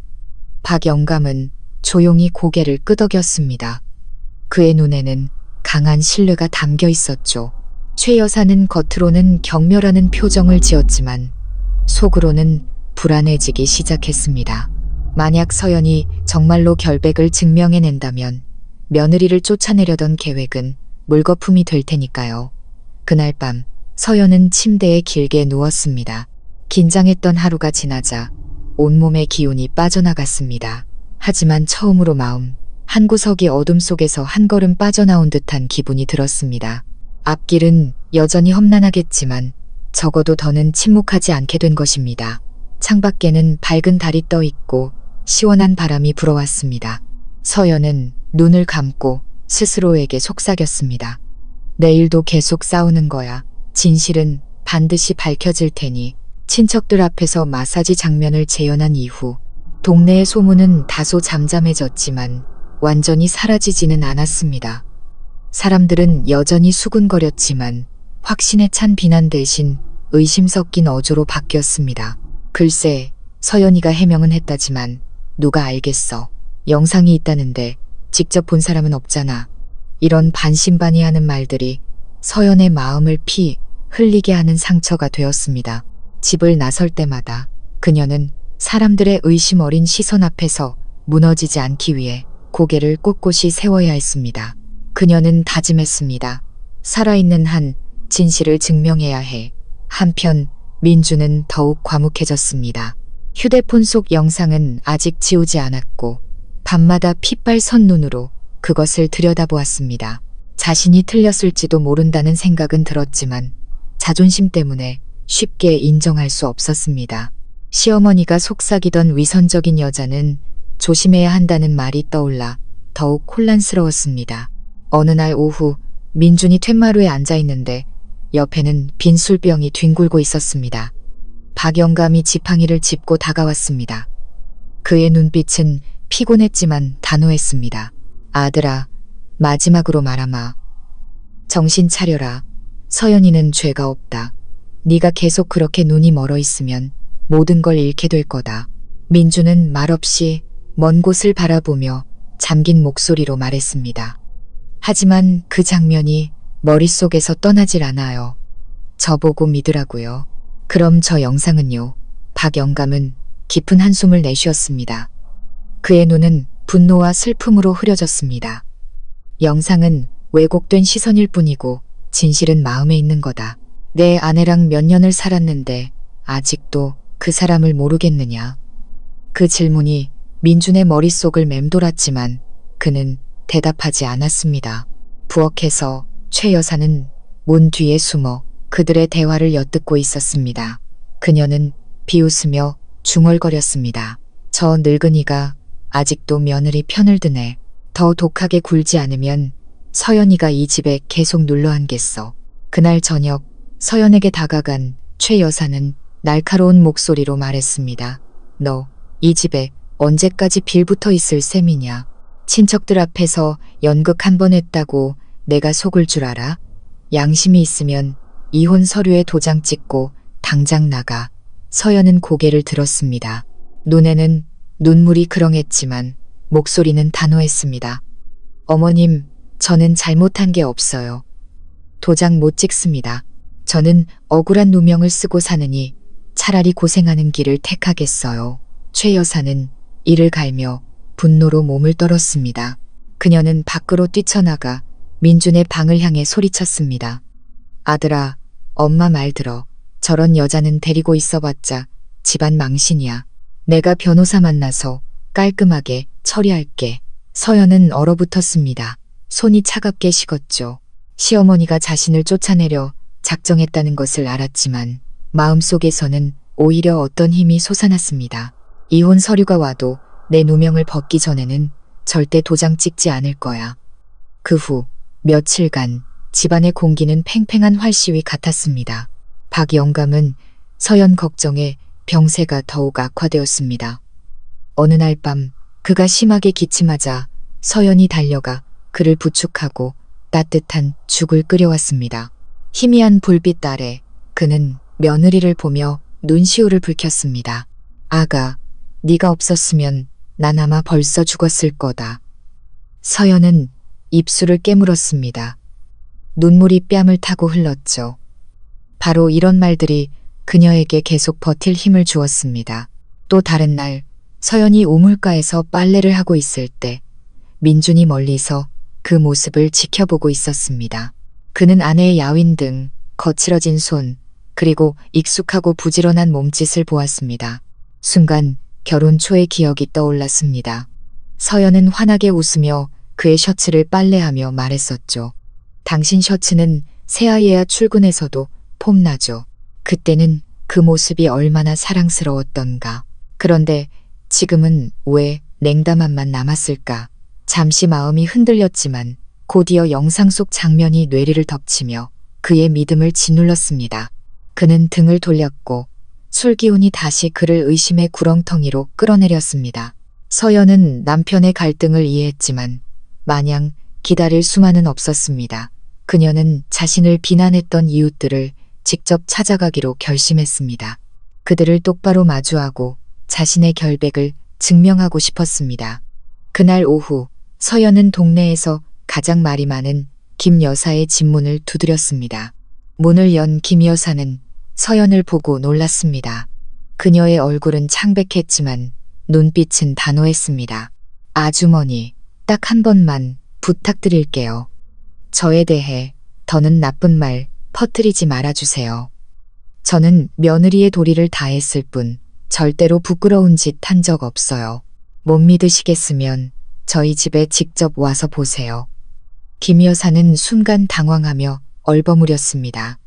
박 영감은 조용히 고개를 끄덕였습니다. 그의 눈에는 강한 신뢰가 담겨 있었죠. 최 여사는 겉으로는 경멸하는 표정을 지었지만 속으로는 불안해지기 시작했습니다. 만약 서연이 정말로 결백을 증명해낸다면 며느리를 쫓아내려던 계획은 물거품이 될 테니까요. 그날 밤 서연은 침대에 길게 누웠습니다. 긴장했던 하루가 지나자 온몸의 기운이 빠져나갔습니다. 하지만 처음으로 마음 한구석이 어둠 속에서 한 걸음 빠져나온 듯한 기분이 들었습니다. 앞길은 여전히 험난하겠지만 적어도 더는 침묵하지 않게 된 것입니다. 창밖에는 밝은 달이 떠 있고 시원한 바람이 불어왔습니다. 서연은 눈을 감고 스스로에게 속삭였습니다. 내일도 계속 싸우는 거야. 진실은 반드시 밝혀질 테니. 친척들 앞에서 마사지 장면을 재현한 이후 동네의 소문은 다소 잠잠해졌지만 완전히 사라지지는 않았습니다. 사람들은 여전히 수군거렸지만 확신에 찬 비난 대신 의심 섞인 어조로 바뀌었습니다. 글쎄, 서연이가 해명은 했다지만 누가 알겠어. 영상이 있다는데 직접 본 사람은 없잖아. 이런 반신반의하는 말들이 서연의 마음을 피 흘리게 하는 상처가 되었습니다. 집을 나설 때마다 그녀는 사람들의 의심 어린 시선 앞에서 무너지지 않기 위해 고개를 꼿꼿이 세워야 했습니다. 그녀는 다짐했습니다. 살아있는 한 진실을 증명해야 해. 한편 민주는 더욱 과묵해졌습니다. 휴대폰 속 영상은 아직 지우지 않았고 밤마다 핏발 선 눈으로 그것을 들여다보았습니다. 자신이 틀렸을지도 모른다는 생각은 들었지만 자존심 때문에 쉽게 인정할 수 없었습니다. 시어머니가 속삭이던 위선적인 여자는 조심해야 한다는 말이 떠올라 더욱 혼란스러웠습니다. 어느 날 오후 민준이 툇마루에 앉아있는데 옆에는 빈 술병이 뒹굴고 있었습니다. 박 영감이 지팡이를 짚고 다가왔습니다. 그의 눈빛은 피곤했지만 단호했습니다. 아들아, 마지막으로 말하마. 정신 차려라. 서연이는 죄가 없다. 네가 계속 그렇게 눈이 멀어 있으면 모든 걸 잃게 될 거다. 민주는 말없이 먼 곳을 바라보며 잠긴 목소리로 말했습니다. 하지만 그 장면이 머릿속에서 떠나질 않아요. 저보고 믿으라고요. 그럼 저 영상은요. 박 영감은 깊은 한숨을 내쉬었습니다. 그의 눈은 분노와 슬픔으로 흐려졌습니다. 영상은 왜곡된 시선일 뿐이고 진실은 마음에 있는 거다. 내 아내랑 몇 년을 살았는데 아직도 그 사람을 모르겠느냐. 그 질문이 민준의 머릿속을 맴돌았지만 그는 대답하지 않았습니다. 부엌에서 최 여사는 문 뒤에 숨어 그들의 대화를 엿듣고 있었습니다. 그녀는 비웃으며 중얼거렸습니다. 저 늙은이가 아직도 며느리 편을 드네. 더 독하게 굴지 않으면 서연이가 이 집에 계속 눌러 앉겠어. 그날 저녁 서연에게 다가간 최 여사는 날카로운 목소리로 말했습니다. 너 이 집에 언제까지 빌붙어 있을 셈이냐. 친척들 앞에서 연극 한 번 했다고 내가 속을 줄 알아? 양심이 있으면 이혼 서류에 도장 찍고 당장 나가. 서연은 고개를 들었습니다. 눈에는 눈물이 그렁했지만 목소리는 단호했습니다. 어머님, 저는 잘못한 게 없어요. 도장 못 찍습니다. 저는 억울한 누명을 쓰고 사느니 차라리 고생하는 길을 택하겠어요. 최 여사는 이를 갈며 분노로 몸을 떨었습니다. 그녀는 밖으로 뛰쳐나가 민준의 방을 향해 소리쳤습니다. 아들아, 엄마 말 들어. 저런 여자는 데리고 있어봤자 집안 망신이야. 내가 변호사 만나서 깔끔하게 처리할게. 서연은 얼어붙었습니다. 손이 차갑게 식었죠. 시어머니가 자신을 쫓아내려 작정했다는 것을 알았지만 마음속에서는 오히려 어떤 힘이 솟아났습니다. 이혼 서류가 와도 내 누명을 벗기 전에는 절대 도장 찍지 않을 거야. 그 후 며칠간 집안의 공기는 팽팽한 활시위 같았습니다. 박 영감은 서연 걱정에 병세가 더욱 악화되었습니다. 어느 날 밤 그가 심하게 기침하자 서연이 달려가 그를 부축하고 따뜻한 죽을 끓여왔습니다. 희미한 불빛 아래 그는 며느리를 보며 눈시울을 붉혔습니다. 아가, 네가 없었으면 난 아마 벌써 죽었을 거다. 서연은 입술을 깨물었습니다. 눈물이 뺨을 타고 흘렀죠. 바로 이런 말들이 그녀에게 계속 버틸 힘을 주었습니다. 또 다른 날 서연이 우물가에서 빨래를 하고 있을 때 민준이 멀리서 그 모습을 지켜보고 있었습니다. 그는 아내의 야윈 등 거칠어진 손 그리고 익숙하고 부지런한 몸짓을 보았습니다. 순간 결혼 초의 기억이 떠올랐습니다. 서연은 환하게 웃으며 그의 셔츠를 빨래하며 말했었죠. 당신 셔츠는 새아이야 출근해서도 폼나죠. 그때는 그 모습이 얼마나 사랑스러웠던가. 그런데 지금은 왜 냉담함만 남았을까? 잠시 마음이 흔들렸지만 곧이어 영상 속 장면이 뇌리를 덮치며 그의 믿음을 짓눌렀습니다. 그는 등을 돌렸고 술기운이 다시 그를 의심의 구렁텅이로 끌어내렸습니다. 서연은 남편의 갈등을 이해했지만 마냥 기다릴 수만은 없었습니다. 그녀는 자신을 비난했던 이웃들을 직접 찾아가기로 결심했습니다. 그들을 똑바로 마주하고 자신의 결백을 증명하고 싶었습니다. 그날 오후 서연은 동네에서 가장 말이 많은 김 여사의 집문을 두드렸습니다. 문을 연 김 여사는 서연을 보고 놀랐습니다. 그녀의 얼굴은 창백했지만 눈빛은 단호했습니다. 아주머니, 딱 한 번만 부탁드릴게요. 저에 대해 더는 나쁜 말 퍼뜨리지 말아주세요. 저는 며느리의 도리를 다했을 뿐 절대로 부끄러운 짓 한 적 없어요. 못 믿으시겠으면 저희 집에 직접 와서 보세요. 김 여사는 순간 당황하며 얼버무렸습니다.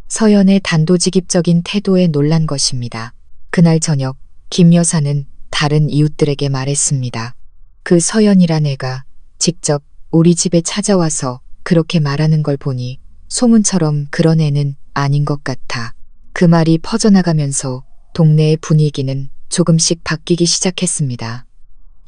서연의 단도직입적인 태도에 놀란 것입니다. 그날 저녁 김 여사는 다른 이웃들에게 말했습니다. 그 서연이란 애가 직접 우리 집에 찾아와서 그렇게 말하는 걸 보니 소문처럼 그런 애는 아닌 것 같아. 그 말이 퍼져나가면서 동네의 분위기는 조금씩 바뀌기 시작했습니다.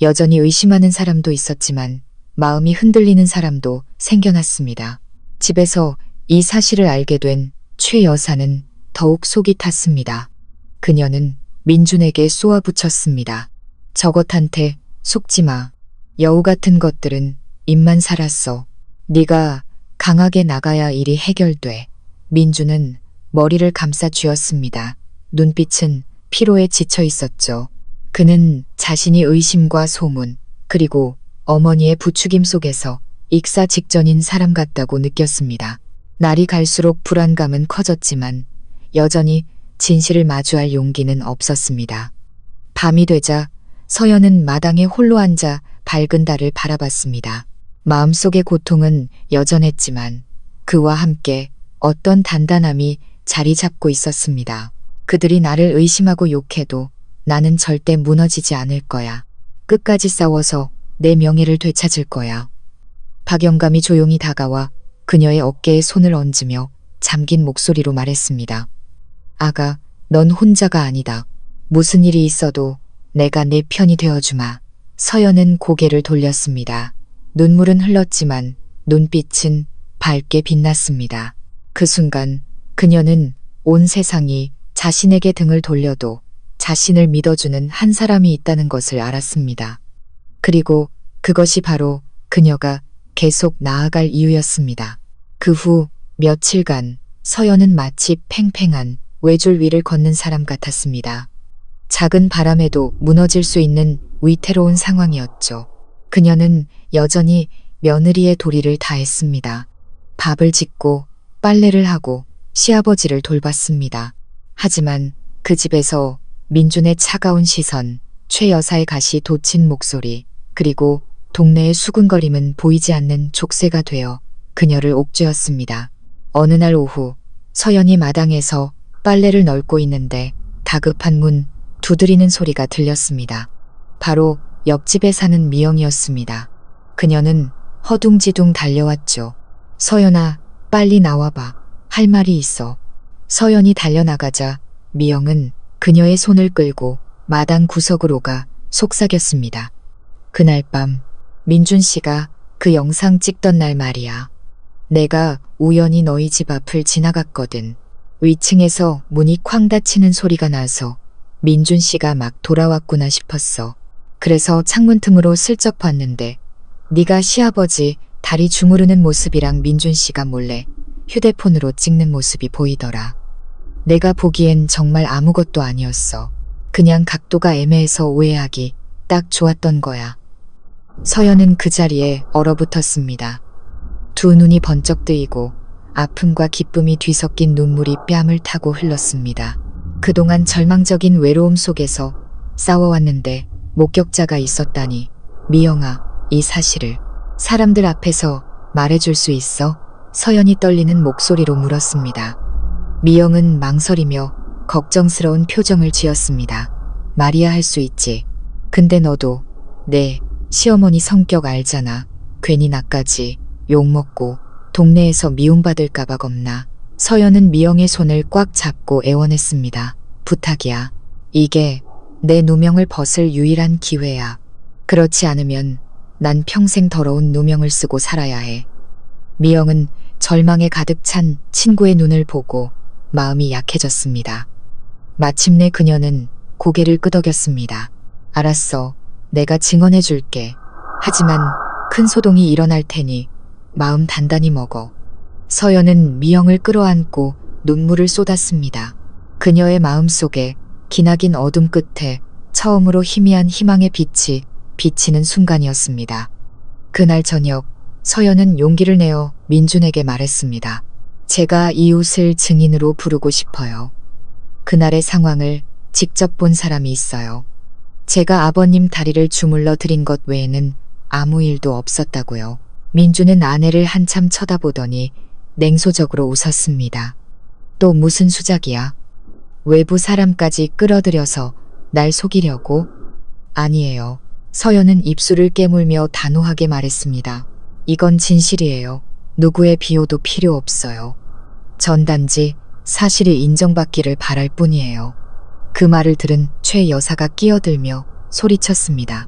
여전히 의심하는 사람도 있었지만 마음이 흔들리는 사람도 생겨났습니다. 집에서 이 사실을 알게 된 최 여사는 더욱 속이 탔습니다. 그녀는 민준에게 쏘아붙였습니다. 저것한테 속지 마. 여우 같은 것들은 입만 살았어. 네가 강하게 나가야 일이 해결돼. 민준은 머리를 감싸 쥐었습니다. 눈빛은 피로에 지쳐 있었죠. 그는 자신이 의심과 소문 그리고 어머니의 부추김 속에서 익사 직전인 사람 같다고 느꼈습니다. 날이 갈수록 불안감은 커졌지만 여전히 진실을 마주할 용기는 없었습니다. 밤이 되자 서연은 마당에 홀로 앉아 밝은 달을 바라봤습니다. 마음속의 고통은 여전했지만 그와 함께 어떤 단단함이 자리 잡고 있었습니다. 그들이 나를 의심하고 욕해도 나는 절대 무너지지 않을 거야. 끝까지 싸워서 내 명예를 되찾을 거야. 박영감이 조용히 다가와 그녀의 어깨에 손을 얹으며 잠긴 목소리로 말했습니다. 아가, 넌 혼자가 아니다. 무슨 일이 있어도 내가 내 편이 되어주마. 서연은 고개를 돌렸습니다. 눈물은 흘렀지만 눈빛은 밝게 빛났습니다. 그 순간 그녀는 온 세상이 자신에게 등을 돌려도 자신을 믿어주는 한 사람이 있다는 것을 알았습니다. 그리고 그것이 바로 그녀가 계속 나아갈 이유였습니다. 그 후 며칠간 서연은 마치 팽팽한 외줄 위를 걷는 사람 같았습니다. 작은 바람에도 무너질 수 있는 위태로운 상황이었죠. 그녀는 여전히 며느리의 도리를 다했습니다. 밥을 짓고 빨래를 하고 시아버지를 돌봤습니다. 하지만 그 집에서 민준의 차가운 시선, 최 여사의 가시 돋친 목소리, 그리고 동네의 수군거림은 보이지 않는 족쇄가 되어 그녀를 옥죄었습니다. 어느 날 오후 서연이 마당에서 빨래를 널고 있는데 다급한 문 두드리는 소리가 들렸습니다. 바로 옆집에 사는 미영이었습니다. 그녀는 허둥지둥 달려왔죠. 서연아, 빨리 나와봐. 할 말이 있어. 서연이 달려나가자 미영은 그녀의 손을 끌고 마당 구석으로 가 속삭였습니다. 그날 밤 민준 씨가 그 영상 찍던 날 말이야. 내가 우연히 너희 집 앞을 지나갔거든. 위층에서 문이 쾅 닫히는 소리가 나서 민준 씨가 막 돌아왔구나 싶었어. 그래서 창문 틈으로 슬쩍 봤는데 네가 시아버지 다리 주무르는 모습이랑 민준 씨가 몰래 휴대폰으로 찍는 모습이 보이더라. 내가 보기엔 정말 아무것도 아니었어. 그냥 각도가 애매해서 오해하기 딱 좋았던 거야. 서연은 그 자리에 얼어붙었습니다. 두 눈이 번쩍 뜨이고 아픔과 기쁨이 뒤섞인 눈물이 뺨을 타고 흘렀습니다. 그동안 절망적인 외로움 속에서 싸워왔는데 목격자가 있었다니. 미영아, 이 사실을 사람들 앞에서 말해줄 수 있어? 서연이 떨리는 목소리로 물었습니다. 미영은 망설이며 걱정스러운 표정을 지었습니다. 말이야 할 수 있지. 근데 너도 내 시어머니 성격 알잖아. 괜히 나까지 욕먹고 동네에서 미움받을까봐 겁나. 서연은 미영의 손을 꽉 잡고 애원했습니다. 부탁이야. 이게 내 누명을 벗을 유일한 기회야. 그렇지 않으면 난 평생 더러운 누명을 쓰고 살아야 해. 미영은 절망에 가득 찬 친구의 눈을 보고 마음이 약해졌습니다. 마침내 그녀는 고개를 끄덕였습니다. 알았어. 내가 증언해 줄게. 하지만 큰 소동이 일어날 테니 마음 단단히 먹어. 서연은 미영을 끌어안고 눈물을 쏟았습니다. 그녀의 마음속에 기나긴 어둠 끝에 처음으로 희미한 희망의 빛이 비치는 순간이었습니다. 그날 저녁 서연은 용기를 내어 민준에게 말했습니다. 제가 이웃을 증인으로 부르고 싶어요. 그날의 상황을 직접 본 사람이 있어요. 제가 아버님 다리를 주물러 드린 것 외에는 아무 일도 없었다고요. 민준은 아내를 한참 쳐다보더니 냉소적으로 웃었습니다. 또 무슨 수작이야? 외부 사람까지 끌어들여서 날 속이려고? 아니에요. 서연은 입술을 깨물며 단호하게 말했습니다. 이건 진실이에요. 누구의 비호도 필요 없어요. 전 단지 사실이 인정받기를 바랄 뿐이에요. 그 말을 들은 최 여사가 끼어들며 소리쳤습니다.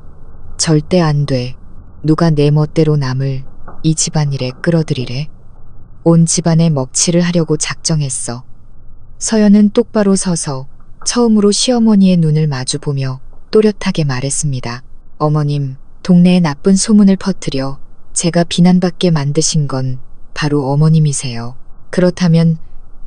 절대 안 돼. 누가 내 멋대로 남을 이 집안일에 끌어들이래? 온 집안에 먹칠을 하려고 작정했어. 서연은 똑바로 서서 처음으로 시어머니의 눈을 마주보며 또렷하게 말했습니다. 어머님, 동네에 나쁜 소문을 퍼뜨려 제가 비난받게 만드신 건 바로 어머님이세요. 그렇다면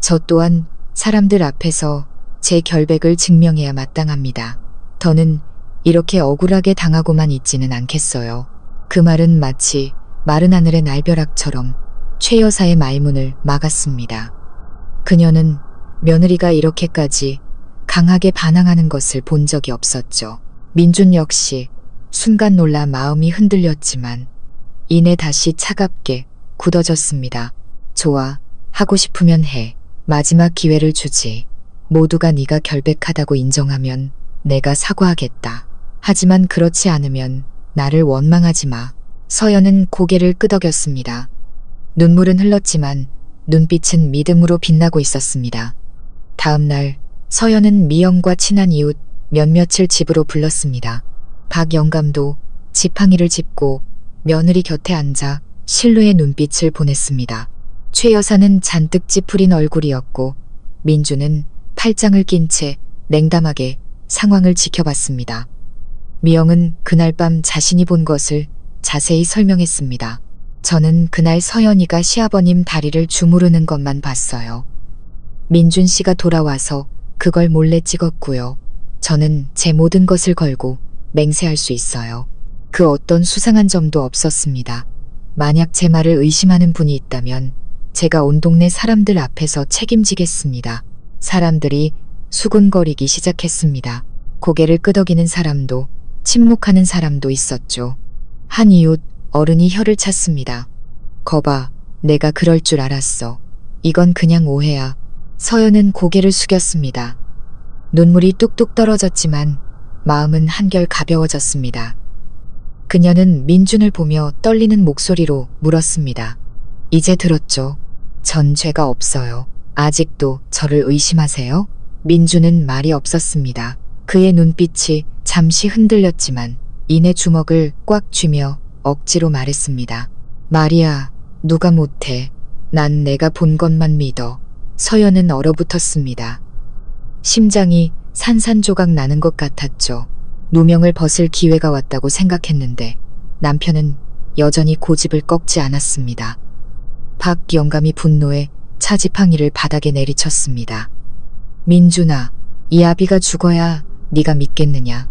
저 또한 사람들 앞에서 제 결백을 증명해야 마땅합니다. 더는 이렇게 억울하게 당하고만 있지는 않겠어요. 그 말은 마치 마른 하늘의 날벼락처럼 최 여사의 말문을 막았습니다. 그녀는 며느리가 이렇게까지 강하게 반항하는 것을 본 적이 없었죠. 민준 역시 순간 놀라 마음이 흔들렸지만 이내 다시 차갑게 굳어졌습니다. 좋아, 하고 싶으면 해. 마지막 기회를 주지. 모두가 네가 결백하다고 인정하면 내가 사과하겠다. 하지만 그렇지 않으면 나를 원망하지 마. 서연은 고개를 끄덕였습니다. 눈물은 흘렀지만 눈빛은 믿음으로 빛나고 있었습니다. 다음 날 서연은 미영과 친한 이웃 몇몇을 집으로 불렀습니다. 박 영감도 지팡이를 짚고 며느리 곁에 앉아 신뢰의 눈빛을 보냈습니다. 최 여사는 잔뜩 찌푸린 얼굴이었고 민주는 팔짱을 낀 채 냉담하게 상황을 지켜봤습니다. 미영은 그날 밤 자신이 본 것을 자세히 설명했습니다. 저는 그날 서연이가 시아버님 다리를 주무르는 것만 봤어요. 민준 씨가 돌아와서 그걸 몰래 찍었고요. 저는 제 모든 것을 걸고 맹세할 수 있어요. 그 어떤 수상한 점도 없었습니다. 만약 제 말을 의심하는 분이 있다면 제가 온 동네 사람들 앞에서 책임지겠습니다. 사람들이 수군거리기 시작했습니다. 고개를 끄덕이는 사람도 침묵하는 사람도 있었죠. 한 이웃 어른이 혀를 찼습니다. 거봐, 내가 그럴 줄 알았어. 이건 그냥 오해야. 서연은 고개를 숙였습니다. 눈물이 뚝뚝 떨어졌지만 마음은 한결 가벼워졌습니다. 그녀는 민준을 보며 떨리는 목소리로 물었습니다. 이제 들었죠? 전 죄가 없어요. 아직도 저를 의심하세요? 민준은 말이 없었습니다. 그의 눈빛이 잠시 흔들렸지만 이내 주먹을 꽉 쥐며 억지로 말했습니다. 말이야, 누가 못해. 난 내가 본 것만 믿어. 서연은 얼어붙었습니다. 심장이 산산조각 나는 것 같았죠. 누명을 벗을 기회가 왔다고 생각했는데 남편은 여전히 고집을 꺾지 않았습니다. 박 영감이 분노에 차지팡이를 바닥에 내리쳤습니다. 민준아, 이 아비가 죽어야 네가 믿겠느냐.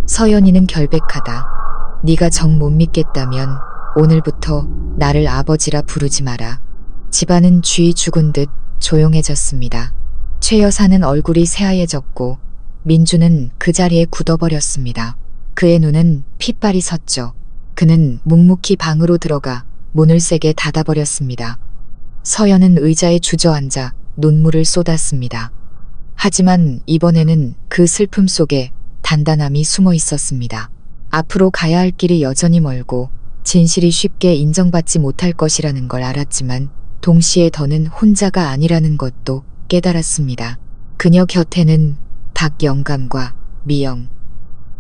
서연이는 결백하다. 네가 정 못 믿겠다면 오늘부터 나를 아버지라 부르지 마라. 집안은 쥐 죽은 듯 조용해졌습니다. 최 여사는 얼굴이 새하얘졌고 민주는 그 자리에 굳어버렸습니다. 그의 눈은 핏발이 섰죠. 그는 묵묵히 방으로 들어가 문을 세게 닫아버렸습니다. 서연은 의자에 주저앉아 눈물을 쏟았습니다. 하지만 이번에는 그 슬픔 속에 단단함이 숨어 있었습니다. 앞으로 가야 할 길이 여전히 멀고 진실이 쉽게 인정받지 못할 것이라는 걸 알았지만 동시에 더는 혼자가 아니라는 것도 깨달았습니다. 그녀 곁에는 박 영감과 미영,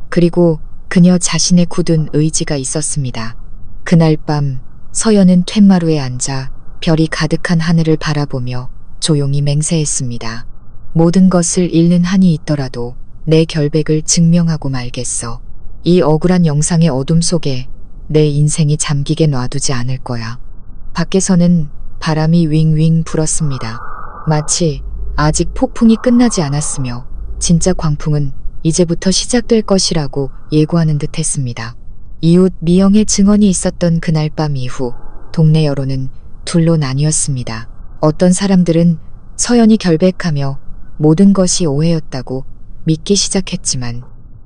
그리고 그녀 자신의 굳은 의지가 있었습니다. 그날 밤 서연은 툇마루에 앉아 별이 가득한 하늘을 바라보며 조용히 맹세했습니다. 모든 것을 잃는 한이 있더라도 내 결백을 증명하고 말겠어. 이 억울한 영상의 어둠 속에 내 인생이 잠기게 놔두지 않을 거야. 밖에서는 바람이 윙윙 불었습니다. 마치 아직 폭풍이 끝나지 않았으며 진짜 광풍은 이제부터 시작될 것이라고 예고하는 듯 했습니다. 이웃 미영의 증언이 있었던 그날 밤 이후 동네 여론은 둘로 나뉘었습니다. 어떤 사람들은 서연이 결백하며 모든 것이 오해였다고 믿기 시작했지만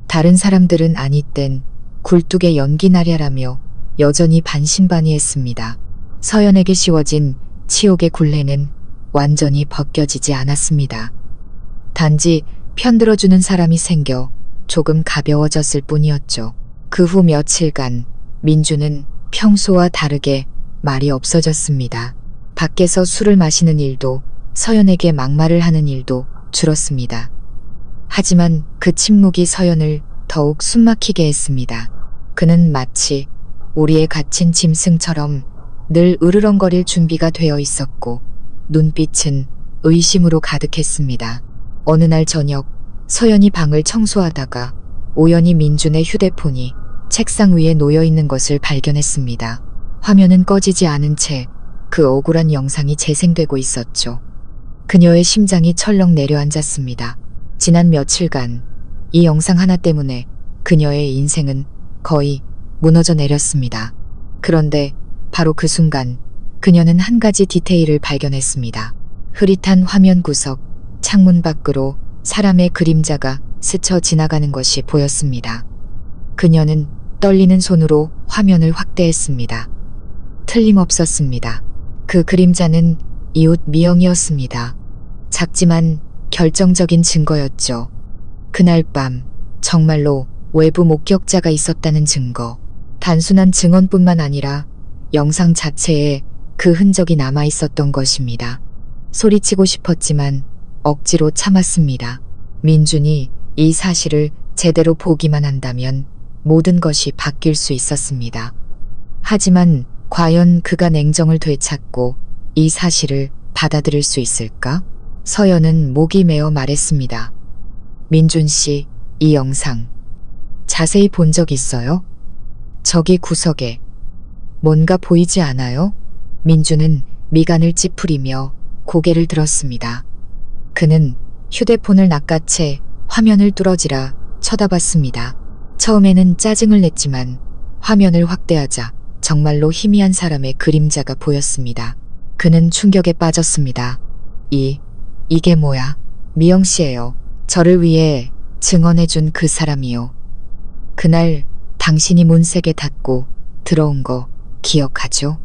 다른 사람들은 아니 땐 굴뚝에 연기 나랴라며 여전히 반신반의했습니다. 서연에게 씌워진 치욕의 굴레는 완전히 벗겨지지 않았습니다. 단지 편들어주는 사람이 생겨 조금 가벼워졌을 뿐이었죠. 그 후 며칠간 민주는 평소와 다르게 말이 없어졌습니다. 밖에서 술을 마시는 일도 서연에게 막말을 하는 일도 줄었습니다. 하지만 그 침묵이 서연을 더욱 숨막히게 했습니다. 그는 마치 우리의 갇힌 짐승처럼 늘 으르렁거릴 준비가 되어 있었고 눈빛은 의심으로 가득했습니다. 어느 날 저녁 서연이 방을 청소하다가 우연히 민준의 휴대폰이 책상 위에 놓여있는 것을 발견했습니다. 화면은 꺼지지 않은 채 그 억울한 영상이 재생되고 있었죠. 그녀의 심장이 철렁 내려앉았습니다. 지난 며칠간 이 영상 하나 때문에 그녀의 인생은 거의 무너져 내렸습니다. 그런데 바로 그 순간 그녀는 한 가지 디테일을 발견했습니다. 흐릿한 화면 구석, 창문 밖으로 사람의 그림자가 스쳐 지나가는 것이 보였습니다. 그녀는 떨리는 손으로 화면을 확대했습니다. 틀림없었습니다. 그 그림자는 이웃 미영이었습니다. 작지만 결정적인 증거였죠. 그날 밤 정말로 외부 목격자가 있었다는 증거. 단순한 증언뿐만 아니라 영상 자체에 그 흔적이 남아 있었던 것입니다. 소리치고 싶었지만 억지로 참았습니다. 민준이 이 사실을 제대로 보기만 한다면 모든 것이 바뀔 수 있었습니다. 하지만 과연 그가 냉정을 되찾고 이 사실을 받아들일 수 있을까? 서연은 목이 메어 말했습니다. 민준 씨, 이 영상 자세히 본 적 있어요? 저기 구석에 뭔가 보이지 않아요? 민준은 미간을 찌푸리며 고개를 들었습니다. 그는 휴대폰을 낚아채 화면을 뚫어지라 쳐다봤습니다. 처음에는 짜증을 냈지만 화면을 확대하자 정말로 희미한 사람의 그림자가 보였습니다. 그는 충격에 빠졌습니다. 이게 뭐야? 미영 씨예요. 저를 위해 증언해준 그 사람이요. 그날 당신이 문 세게 닫고 들어온 거 기억하죠?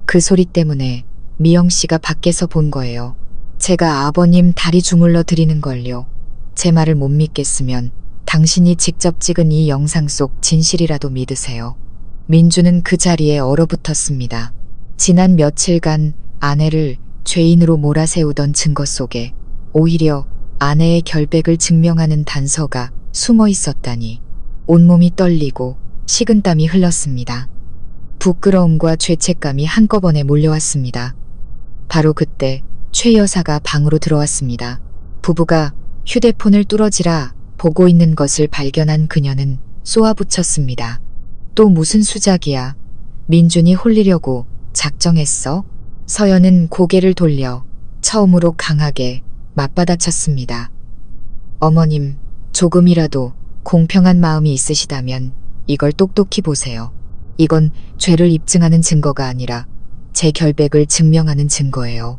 그 소리 때문에 미영 씨가 밖에서 본 거예요. 제가 아버님 다리 주물러 드리는 걸요. 제 말을 못 믿겠으면 당신이 직접 찍은 이 영상 속 진실이라도 믿으세요. 민주는 그 자리에 얼어붙었습니다. 지난 며칠간 아내를 죄인으로 몰아세우던 증거 속에 오히려 아내의 결백을 증명하는 단서가 숨어 있었다니. 온몸이 떨리고 식은땀이 흘렀습니다. 부끄러움과 죄책감이 한꺼번에 몰려왔습니다. 바로 그때 최 여사가 방으로 들어왔습니다. 부부가 휴대폰을 뚫어지라 보고 있는 것을 발견한 그녀는 쏘아붙였습니다. 또 무슨 수작이야? 민준이 홀리려고 작정했어? 서연은 고개를 돌려 처음으로 강하게 맞받아쳤습니다. 어머님, 조금이라도 공평한 마음이 있으시다면 이걸 똑똑히 보세요. 이건 죄를 입증하는 증거가 아니라 제 결백을 증명하는 증거예요.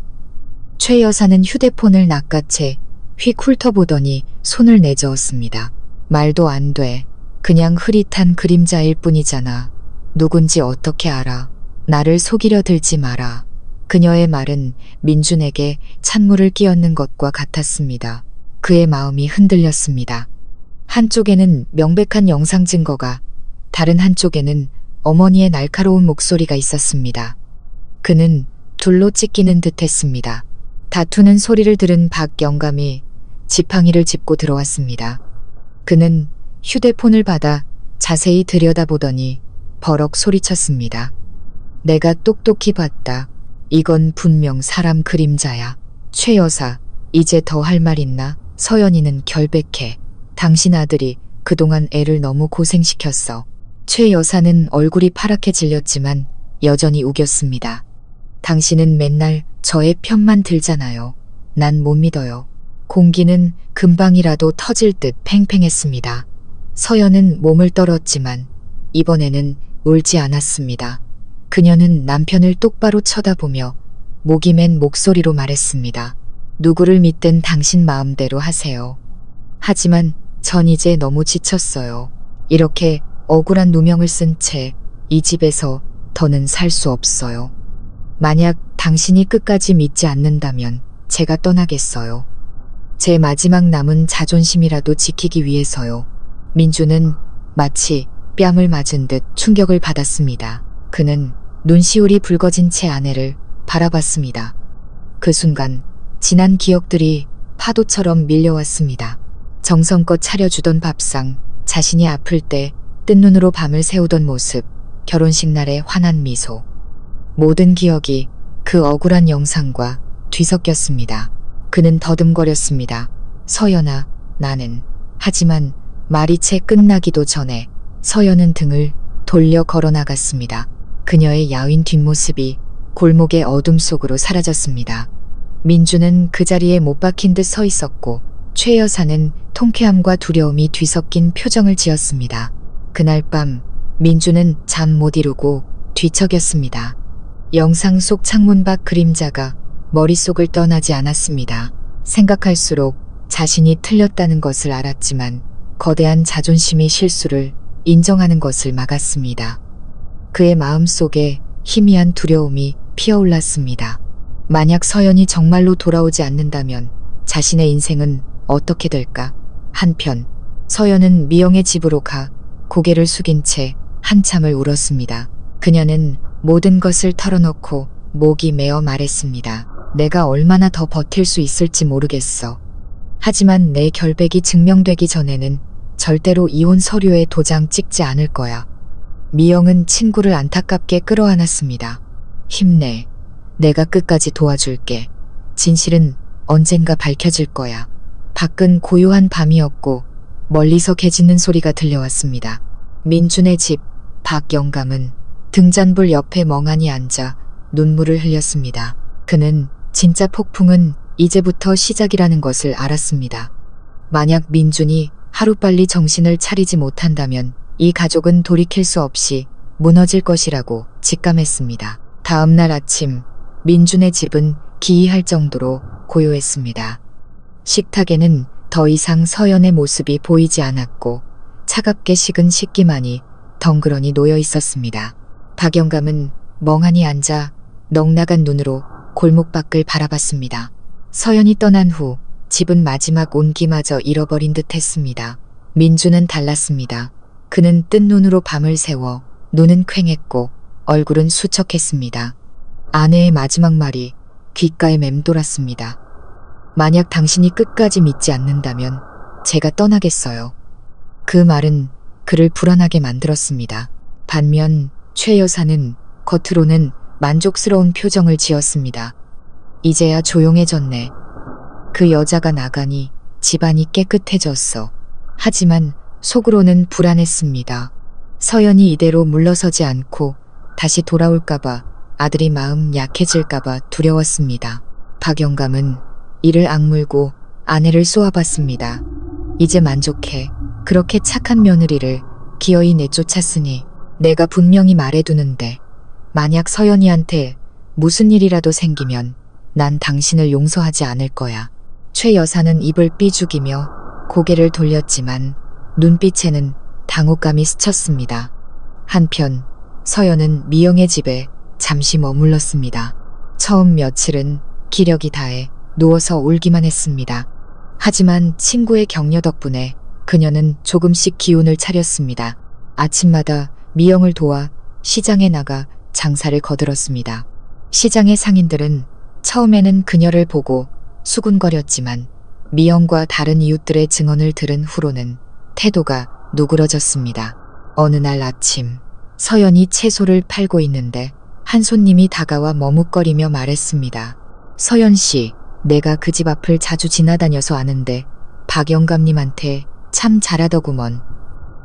최 여사는 휴대폰을 낚아채 휙 훑어보더니 손을 내저었습니다. 말도 안 돼. 그냥 흐릿한 그림자일 뿐이잖아. 누군지 어떻게 알아. 나를 속이려 들지 마라. 그녀의 말은 민준에게 찬물을 끼얹는 것과 같았습니다. 그의 마음이 흔들렸습니다. 한쪽에는 명백한 영상 증거가, 다른 한쪽에는 어머니의 날카로운 목소리가 있었습니다. 그는 둘로 찢기는 듯 했습니다. 다투는 소리를 들은 박 영감이 지팡이를 짚고 들어왔습니다. 그는 휴대폰을 받아 자세히 들여다보더니 버럭 소리쳤습니다. 내가 똑똑히 봤다. 이건 분명 사람 그림자야. 최 여사, 이제 더 할 말 있나? 서연이는 결백해. 당신 아들이 그동안 애를 너무 고생시켰어. 최 여사는 얼굴이 파랗게 질렸지만 여전히 우겼습니다. 당신은 맨날 저의 편만 들잖아요. 난 못 믿어요. 공기는 금방이라도 터질 듯 팽팽했습니다. 서연은 몸을 떨었지만 이번에는 울지 않았습니다. 그녀는 남편을 똑바로 쳐다보며 목이 맨 목소리로 말했습니다. 누구를 믿든 당신 마음대로 하세요. 하지만 전 이제 너무 지쳤어요. 이렇게 억울한 누명을 쓴 채 이 집에서 더는 살 수 없어요. 만약 당신이 끝까지 믿지 않는다면 제가 떠나겠어요. 제 마지막 남은 자존심이라도 지키기 위해서요. 민주는 마치 뺨을 맞은 듯 충격을 받았습니다. 그는 눈시울이 붉어진 채 아내를 바라봤습니다. 그 순간 지난 기억들이 파도처럼 밀려왔습니다. 정성껏 차려주던 밥상, 자신이 아플 때 뜬 눈으로 밤을 새우던 모습, 결혼식 날의 환한 미소. 모든 기억이 그 억울한 영상과 뒤섞였습니다. 그는 더듬거렸습니다. 서연아, 나는. 하지만 말이 채 끝나기도 전에 서연은 등을 돌려 걸어나갔습니다. 그녀의 야윈 뒷모습이 골목의 어둠 속으로 사라졌습니다. 민주는 그 자리에 못 박힌 듯 서 있었고 최 여사는 통쾌함과 두려움이 뒤섞인 표정을 지었습니다. 그날 밤 민주는 잠 못 이루고 뒤척였습니다. 영상 속 창문 밖 그림자가 머릿속을 떠나지 않았습니다. 생각할수록 자신이 틀렸다는 것을 알았지만 거대한 자존심이 실수를 인정하는 것을 막았습니다. 그의 마음속에 희미한 두려움이 피어올랐습니다. 만약 서연이 정말로 돌아오지 않는다면 자신의 인생은 어떻게 될까? 한편 서연은 미영의 집으로 가 고개를 숙인 채 한참을 울었습니다. 그녀는 모든 것을 털어놓고 목이 메어 말했습니다. 내가 얼마나 더 버틸 수 있을지 모르겠어. 하지만 내 결백이 증명되기 전에는 절대로 이혼 서류에 도장 찍지 않을 거야. 미영은 친구를 안타깝게 끌어안았습니다. 힘내. 내가 끝까지 도와줄게. 진실은 언젠가 밝혀질 거야. 밖은 고요한 밤이었고 멀리서 개 짖는 소리가 들려왔습니다. 민준의 집, 박영감은 등잔불 옆에 멍하니 앉아 눈물을 흘렸습니다. 그는 진짜 폭풍은 이제부터 시작이라는 것을 알았습니다. 만약 민준이 하루빨리 정신을 차리지 못한다면 이 가족은 돌이킬 수 없이 무너질 것이라고 직감했습니다. 다음 날 아침 민준의 집은 기이할 정도로 고요했습니다. 식탁에는 더 이상 서연의 모습이 보이지 않았고 차갑게 식은 식기만이 덩그러니 놓여 있었습니다. 박영감은 멍하니 앉아 넉나간 눈으로 골목 밖을 바라봤습니다. 서연이 떠난 후 집은 마지막 온기마저 잃어버린 듯 했습니다. 민주는 달랐습니다. 그는 뜬 눈으로 밤을 새워 눈은 퀭했고 얼굴은 수척했습니다. 아내의 마지막 말이 귓가에 맴돌았습니다. 만약 당신이 끝까지 믿지 않는다면 제가 떠나겠어요. 그 말은 그를 불안하게 만들었습니다. 반면 최 여사는 겉으로는 만족스러운 표정을 지었습니다. 이제야 조용해졌네. 그 여자가 나가니 집안이 깨끗해졌어. 하지만 속으로는 불안했습니다. 서연이 이대로 물러서지 않고 다시 돌아올까봐, 아들이 마음 약해질까봐 두려웠습니다. 박영감은 이를 악물고 아내를 쏘아봤습니다. 이제 만족해. 그렇게 착한 며느리를 기어이 내쫓았으니 내가 분명히 말해두는데 만약 서연이한테 무슨 일이라도 생기면 난 당신을 용서하지 않을 거야. 최 여사는 입을 삐죽이며 고개를 돌렸지만 눈빛에는 당혹감이 스쳤습니다. 한편 서연은 미영의 집에 잠시 머물렀습니다. 처음 며칠은 기력이 다해 누워서 울기만 했습니다. 하지만 친구의 격려 덕분에 그녀는 조금씩 기운을 차렸습니다. 아침마다 미영을 도와 시장에 나가 장사를 거들었습니다. 시장의 상인들은 처음에는 그녀를 보고 수군거렸지만 미영과 다른 이웃들의 증언을 들은 후로는 태도가 누그러졌습니다. 어느 날 아침 서연이 채소를 팔고 있는데 한 손님이 다가와 머뭇거리며 말했습니다. 서연 씨, 내가 그 집 앞을 자주 지나다녀서 아는데 박영감님한테 참 잘하더구먼.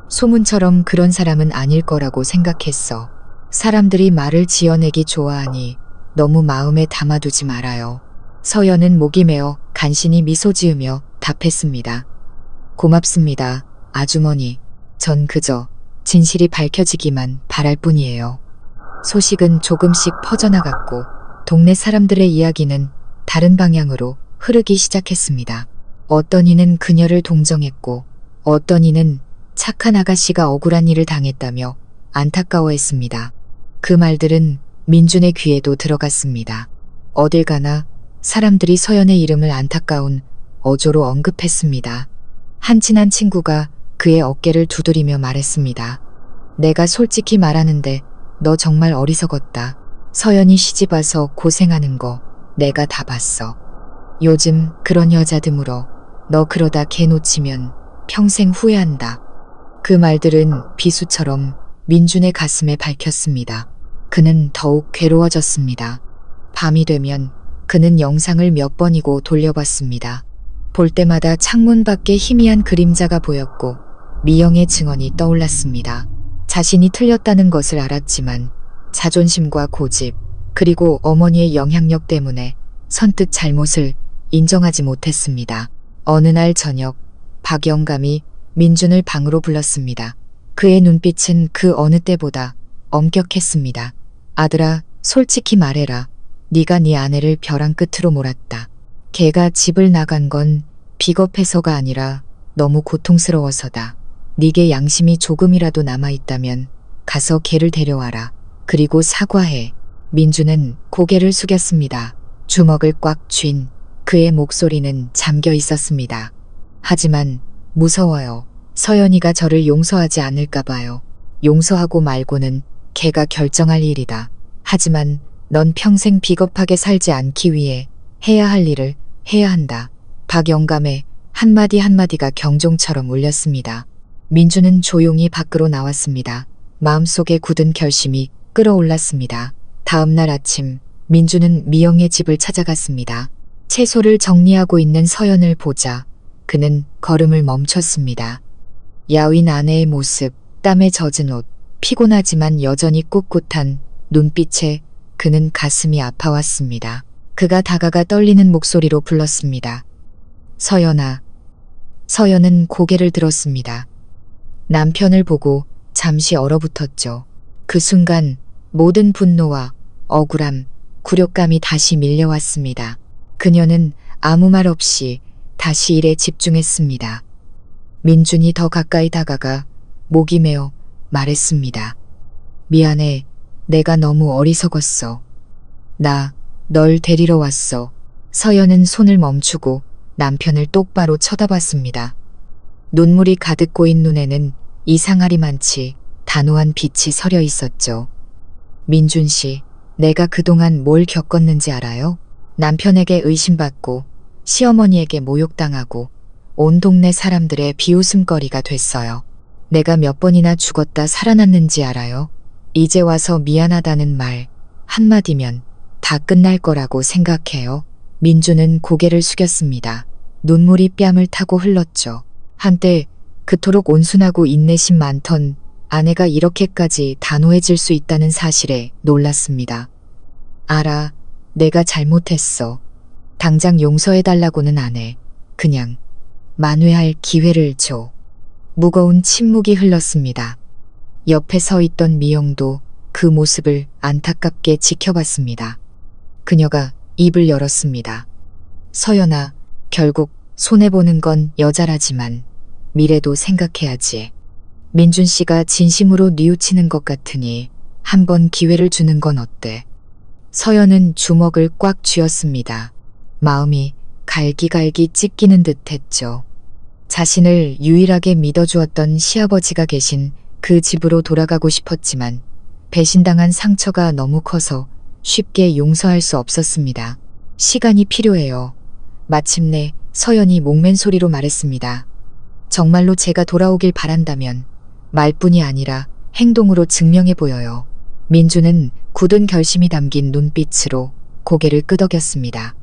소문처럼 그런 사람은 아닐 거라고 생각했어. 사람들이 말을 지어내기 좋아하니 너무 마음에 담아두지 말아요. 서연은 목이 메어 간신히 미소 지으며 답했습니다. 고맙습니다, 아주머니. 전 그저 진실이 밝혀지기만 바랄 뿐이에요. 소식은 조금씩 퍼져나갔고 동네 사람들의 이야기는 다른 방향으로 흐르기 시작했습니다. 어떤 이는 그녀를 동정했고 어떤 이는 착한 아가씨가 억울한 일을 당했다며 안타까워했습니다. 그 말들은 민준의 귀에도 들어갔습니다. 어딜 가나 사람들이 서연의 이름을 안타까운 어조로 언급했습니다. 한 친한 친구가 그의 어깨를 두드리며 말했습니다. 내가 솔직히 말하는데 너 정말 어리석었다. 서연이 시집와서 고생하는 거 내가 다 봤어. 요즘 그런 여자 드물어. 너 그러다 걔 놓치면 평생 후회한다. 그 말들은 비수처럼 민준의 가슴에 밝혔습니다. 그는 더욱 괴로워졌습니다. 밤이 되면 그는 영상을 몇 번이고 돌려봤습니다. 볼 때마다 창문 밖에 희미한 그림자가 보였고 미영의 증언이 떠올랐습니다. 자신이 틀렸다는 것을 알았지만 자존심과 고집, 그리고 어머니의 영향력 때문에 선뜻 잘못을 인정하지 못했습니다. 어느 날 저녁, 박영감이 민준을 방으로 불렀습니다. 그의 눈빛은 그 어느 때보다 엄격했습니다. 아들아, 솔직히 말해라. 네가 네 아내를 벼랑 끝으로 몰았다. 걔가 집을 나간 건 비겁해서가 아니라 너무 고통스러워서다. 네게 양심이 조금이라도 남아있다면 가서 걔를 데려와라. 그리고 사과해. 민주는 고개를 숙였습니다. 주먹을 꽉 쥔 그의 목소리는 잠겨 있었습니다. 하지만 무서워요. 서연이가 저를 용서하지 않을까 봐요. 용서하고 말고는 걔가 결정할 일이다. 하지만 넌 평생 비겁하게 살지 않기 위해 해야 할 일을 해야 한다. 박영감의 한마디 한마디가 경종처럼 울렸습니다. 민주는 조용히 밖으로 나왔습니다. 마음속에 굳은 결심이 끌어올랐습니다. 다음 날 아침 민주는 미영의 집을 찾아갔습니다. 채소를 정리하고 있는 서연을 보자 그는 걸음을 멈췄습니다. 야윈 아내의 모습, 땀에 젖은 옷, 피곤하지만 여전히 꿋꿋한 눈빛에 그는 가슴이 아파왔습니다. 그가 다가가 떨리는 목소리로 불렀습니다. 서연아. 서연은 고개를 들었습니다. 남편을 보고 잠시 얼어붙었죠. 그 순간 모든 분노와 억울함, 굴욕감이 다시 밀려왔습니다. 그녀는 아무 말 없이 다시 일에 집중했습니다. 민준이 더 가까이 다가가 목이 메어 말했습니다. 미안해. 내가 너무 어리석었어. 나 널 데리러 왔어. 서연은 손을 멈추고 남편을 똑바로 쳐다봤습니다. 눈물이 가득 고인 눈에는 이상하리만치 단호한 빛이 서려 있었죠. 민준 씨, 내가 그동안 뭘 겪었는지 알아요? 남편에게 의심받고 시어머니에게 모욕당하고 온 동네 사람들의 비웃음거리가 됐어요. 내가 몇 번이나 죽었다 살아났는지 알아요? 이제 와서 미안하다는 말 한마디면 다 끝날 거라고 생각해요. 민주는 고개를 숙였습니다. 눈물이 뺨을 타고 흘렀죠. 한때 그토록 온순하고 인내심 많던 아내가 이렇게까지 단호해질 수 있다는 사실에 놀랐습니다. 알아. 내가 잘못했어. 당장 용서해달라고는 안 해. 그냥 만회할 기회를 줘. 무거운 침묵이 흘렀습니다. 옆에 서 있던 미영도 그 모습을 안타깝게 지켜봤습니다. 그녀가 입을 열었습니다. 서연아, 결국 손해보는 건 여자라지만 미래도 생각해야지. 민준 씨가 진심으로 뉘우치는 것 같으니 한번 기회를 주는 건 어때? 서연은 주먹을 꽉 쥐었습니다. 마음이 갈기갈기 찢기는 듯 했죠. 자신을 유일하게 믿어주었던 시아버지가 계신 그 집으로 돌아가고 싶었지만 배신당한 상처가 너무 커서 쉽게 용서할 수 없었습니다. 시간이 필요해요. 마침내 서연이 목맨 소리로 말했습니다. 정말로 제가 돌아오길 바란다면 말뿐이 아니라 행동으로 증명해 보여요. 민주는 굳은 결심이 담긴 눈빛으로 고개를 끄덕였습니다.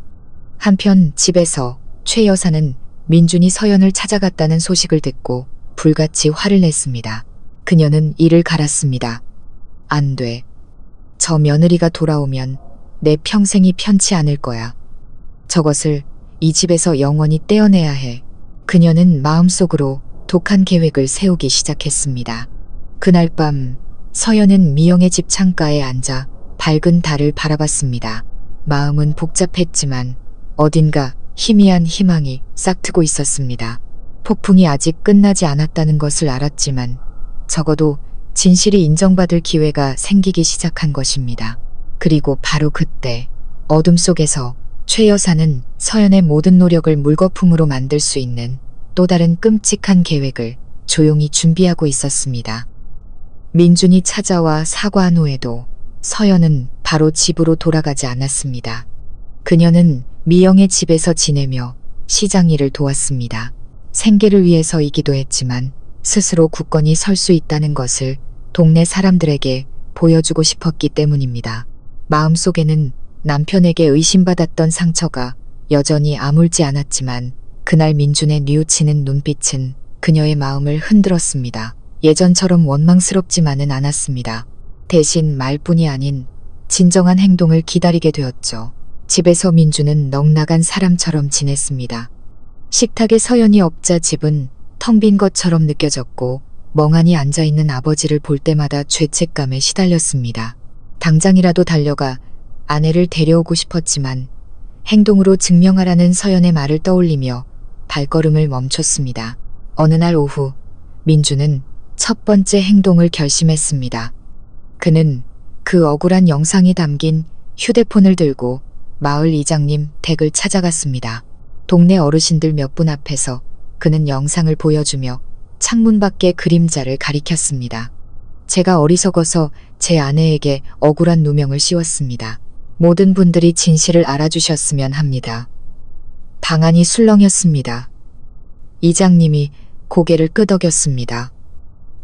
한편 집에서 최 여사는 민준이 서연을 찾아갔다는 소식을 듣고 불같이 화를 냈습니다. 그녀는 이를 갈았습니다. 안 돼. 저 며느리가 돌아오면 내 평생이 편치 않을 거야. 저것을 이 집에서 영원히 떼어내야 해. 그녀는 마음속으로 독한 계획을 세우기 시작했습니다. 그날 밤 서연은 미영의 집 창가에 앉아 밝은 달을 바라봤습니다. 마음은 복잡했지만 어딘가 희미한 희망이 싹트고 있었습니다. 폭풍이 아직 끝나지 않았다는 것을 알았지만 적어도 진실이 인정받을 기회가 생기기 시작한 것입니다. 그리고 바로 그때 어둠 속에서 최 여사는 서연의 모든 노력을 물거품으로 만들 수 있는 또 다른 끔찍한 계획을 조용히 준비하고 있었습니다. 민준이 찾아와 사과한 후에도 서연은 바로 집으로 돌아가지 않았습니다. 그녀는 미영의 집에서 지내며 시장 일을 도왔습니다. 생계를 위해서이기도 했지만 스스로 굳건히 설 수 있다는 것을 동네 사람들에게 보여주고 싶었기 때문입니다. 마음속에는 남편에게 의심받았던 상처가 여전히 아물지 않았지만 그날 민준의 뉘우치는 눈빛은 그녀의 마음을 흔들었습니다. 예전처럼 원망스럽지만은 않았습니다. 대신 말뿐이 아닌 진정한 행동을 기다리게 되었죠. 집에서 민준은 넋나간 사람처럼 지냈습니다. 식탁에 서연이 없자 집은 텅 빈 것처럼 느껴졌고 멍하니 앉아있는 아버지를 볼 때마다 죄책감에 시달렸습니다. 당장이라도 달려가 아내를 데려오고 싶었지만 행동으로 증명하라는 서연의 말을 떠올리며 발걸음을 멈췄습니다. 어느 날 오후 민주는 첫 번째 행동을 결심했습니다. 그는 그 억울한 영상이 담긴 휴대폰을 들고 마을 이장님 댁을 찾아갔습니다. 동네 어르신들 몇 분 앞에서 그는 영상을 보여주며 창문 밖의 그림자를 가리켰습니다. 제가 어리석어서 제 아내에게 억울한 누명을 씌웠습니다. 모든 분들이 진실을 알아주셨으면 합니다. 방안이 술렁였습니다. 이장님이 고개를 끄덕였습니다.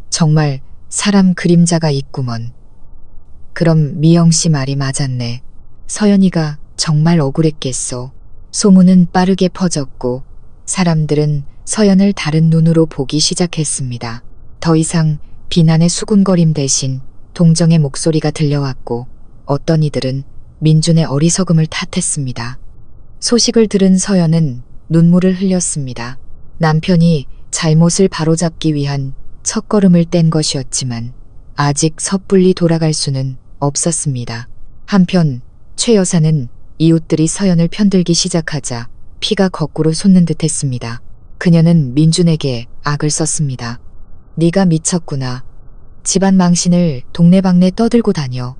정말 사람 그림자가 있구먼. 그럼 미영 씨 말이 맞았네. 서연이가 정말 억울했겠소. 소문은 빠르게 퍼졌고 사람들은 서연을 다른 눈으로 보기 시작했습니다. 더 이상 비난의 수군거림 대신 동정의 목소리가 들려왔고 어떤 이들은 민준의 어리석음을 탓했습니다. 소식을 들은 서연은 눈물을 흘렸습니다. 남편이 잘못을 바로잡기 위한 첫걸음을 뗀 것이었지만 아직 섣불리 돌아갈 수는 없었습니다. 한편 최 여사는 이웃들이 서연을 편들기 시작하자 피가 거꾸로 솟는 듯했습니다. 그녀는 민준에게 악을 썼습니다. 네가 미쳤구나. 집안 망신을 동네방네 떠들고 다녀.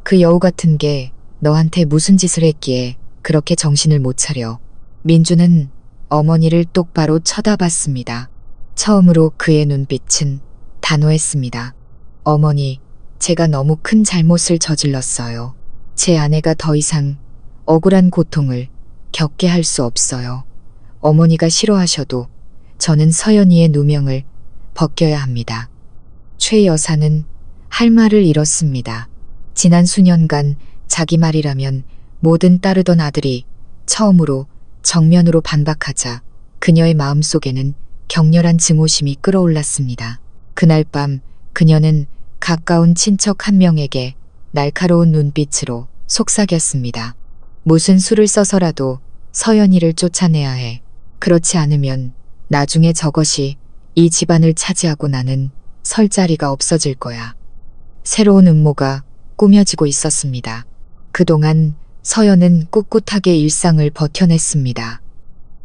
그 여우 같은 게 너한테 무슨 짓을 했기에 그렇게 정신을 못 차려. 민준은 어머니를 똑바로 쳐다봤습니다. 처음으로 그의 눈빛은 단호했습니다. 어머니, 제가 너무 큰 잘못을 저질렀어요. 제 아내가 더 이상 억울한 고통을 겪게 할 수 없어요. 어머니가 싫어하셔도 저는 서연이의 누명을 벗겨야 합니다. 최 여사는 할 말을 잃었습니다. 지난 수년간 자기 말이라면 뭐든 따르던 아들이 처음으로 정면으로 반박하자 그녀의 마음속에는 격렬한 증오심이 끌어올랐습니다. 그날 밤 그녀는 가까운 친척 한 명에게 날카로운 눈빛으로 속삭였습니다. 무슨 수를 써서라도 서연이를 쫓아내야 해. 그렇지 않으면 나중에 저것이 이 집안을 차지하고 나는 설 자리가 없어질 거야. 새로운 음모가 꾸며지고 있었습니다. 그동안 서연은 꿋꿋하게 일상을 버텨냈습니다.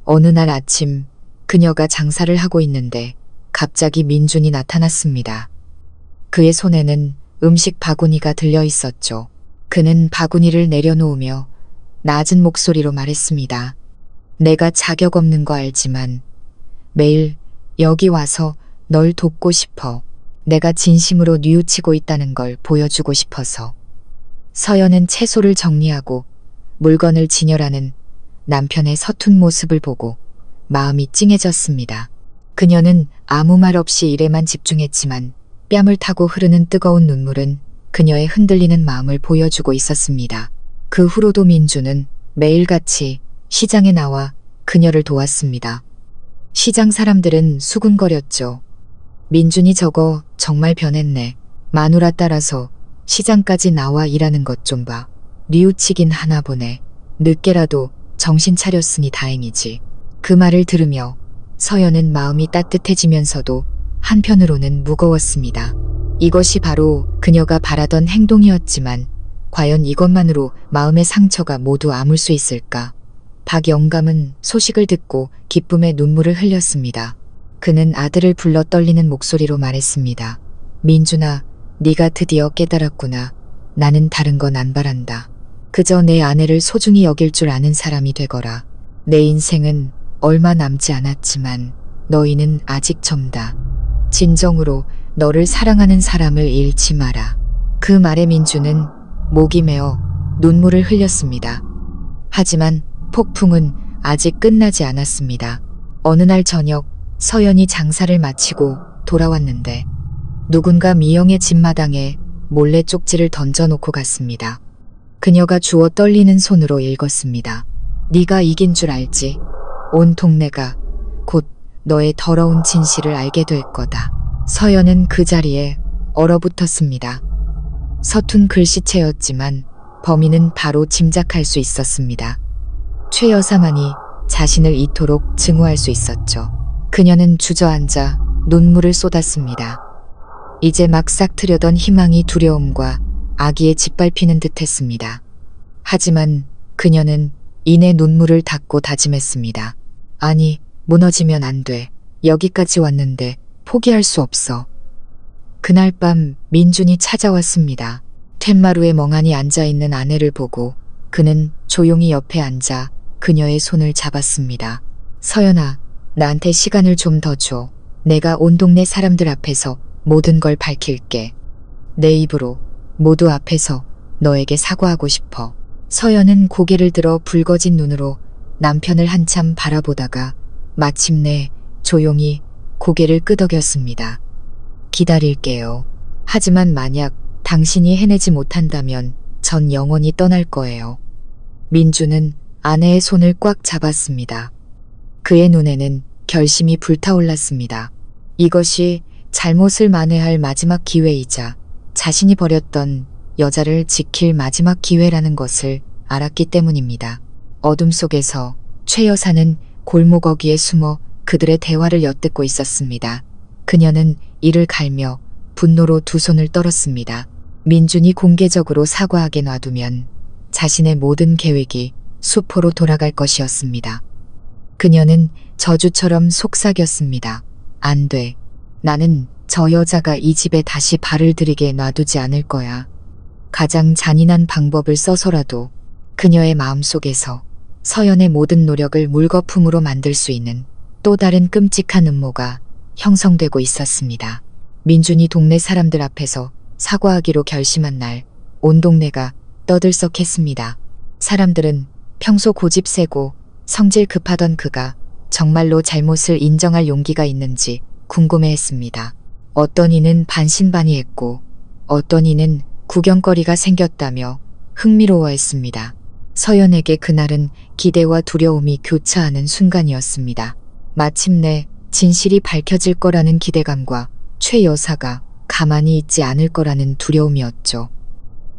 어느 날 아침 그녀가 장사를 하고 있는데 갑자기 민준이 나타났습니다. 그의 손에는 음식 바구니가 들려 있었죠. 그는 바구니를 내려놓으며 낮은 목소리로 말했습니다. 내가 자격 없는 거 알지만 매일 여기 와서 널 돕고 싶어. 내가 진심으로 뉘우치고 있다는 걸 보여주고 싶어서. 서연은 채소를 정리하고 물건을 진열하는 남편의 서툰 모습을 보고 마음이 찡해졌습니다. 그녀는 아무 말 없이 일에만 집중했지만 뺨을 타고 흐르는 뜨거운 눈물은 그녀의 흔들리는 마음을 보여주고 있었습니다. 그 후로도 민주는 매일같이 시장에 나와 그녀를 도왔습니다. 시장 사람들은 수군거렸죠. 민준이 저거 정말 변했네. 마누라 따라서 시장까지 나와 일하는 것 좀 봐. 뉘우치긴 하나 보네. 늦게라도 정신 차렸으니 다행이지. 그 말을 들으며 서연은 마음이 따뜻해지면서도 한편으로는 무거웠습니다. 이것이 바로 그녀가 바라던 행동이었지만 과연 이것만으로 마음의 상처가 모두 아물 수 있을까? 박영감은 소식을 듣고 기쁨의 눈물을 흘렸습니다. 그는 아들을 불러 떨리는 목소리로 말했습니다. 민준아, 네가 드디어 깨달았구나. 나는 다른 건 안 바란다. 그저 내 아내를 소중히 여길 줄 아는 사람이 되거라. 내 인생은 얼마 남지 않았지만 너희는 아직 젊다. 진정으로 너를 사랑하는 사람을 잃지 마라. 그 말에 민주는 목이 메어 눈물을 흘렸습니다. 하지만 폭풍은 아직 끝나지 않았습니다. 어느 날 저녁 서연이 장사를 마치고 돌아왔는데 누군가 미영의 집마당에 몰래 쪽지를 던져놓고 갔습니다. 그녀가 주워 떨리는 손으로 읽었습니다. 네가 이긴 줄 알지? 온 동네가 곧 너의 더러운 진실을 알게 될 거다. 서연은 그 자리에 얼어붙었습니다. 서툰 글씨체였지만 범인은 바로 짐작할 수 있었습니다. 최 여사만이 자신을 이토록 증오할 수 있었죠. 그녀는 주저앉아 눈물을 쏟았습니다. 이제 막 싹트려던 희망이 두려움과 아기에 짓밟히는 듯했습니다. 하지만 그녀는 이내 눈물을 닦고 다짐했습니다. 아니, 무너지면 안 돼. 여기까지 왔는데 포기할 수 없어. 그날 밤 민준이 찾아왔습니다. 툇마루에 멍하니 앉아있는 아내를 보고 그는 조용히 옆에 앉아 그녀의 손을 잡았습니다. 서연아, 나한테 시간을 좀 더 줘. 내가 온 동네 사람들 앞에서 모든 걸 밝힐게. 내 입으로 모두 앞에서 너에게 사과하고 싶어. 서연은 고개를 들어 붉어진 눈으로 남편을 한참 바라보다가 마침내 조용히 고개를 끄덕였습니다. 기다릴게요. 하지만 만약 당신이 해내지 못한다면 전 영원히 떠날 거예요. 민주는 아내의 손을 꽉 잡았습니다. 그의 눈에는 결심이 불타올랐습니다. 이것이 잘못을 만회할 마지막 기회이자 자신이 버렸던 여자를 지킬 마지막 기회라는 것을 알았기 때문입니다. 어둠 속에서 최 여사는 골목 어귀에 숨어 그들의 대화를 엿듣고 있었습니다. 그녀는 이를 갈며 분노로 두 손을 떨었습니다. 민준이 공개적으로 사과하게 놔두면 자신의 모든 계획이 수포로 돌아갈 것이었습니다. 그녀는 저주처럼 속삭였습니다. 안 돼. 나는 저 여자가 이 집에 다시 발을 들이게 놔두지 않을 거야. 가장 잔인한 방법을 써서라도 그녀의 마음속에서 서연의 모든 노력을 물거품으로 만들 수 있는 또 다른 끔찍한 음모가 형성되고 있었습니다. 민준이 동네 사람들 앞에서 사과하기로 결심한 날, 온 동네가 떠들썩했습니다. 사람들은 평소 고집 세고 성질 급하던 그가 정말로 잘못을 인정할 용기가 있는지 궁금해했습니다. 어떤 이는 반신반의했고 어떤 이는 구경거리가 생겼다며 흥미로워했습니다. 서연에게 그날은 기대와 두려움이 교차하는 순간이었습니다. 마침내 진실이 밝혀질 거라는 기대감과 최 여사가 가만히 있지 않을 거라는 두려움이었죠.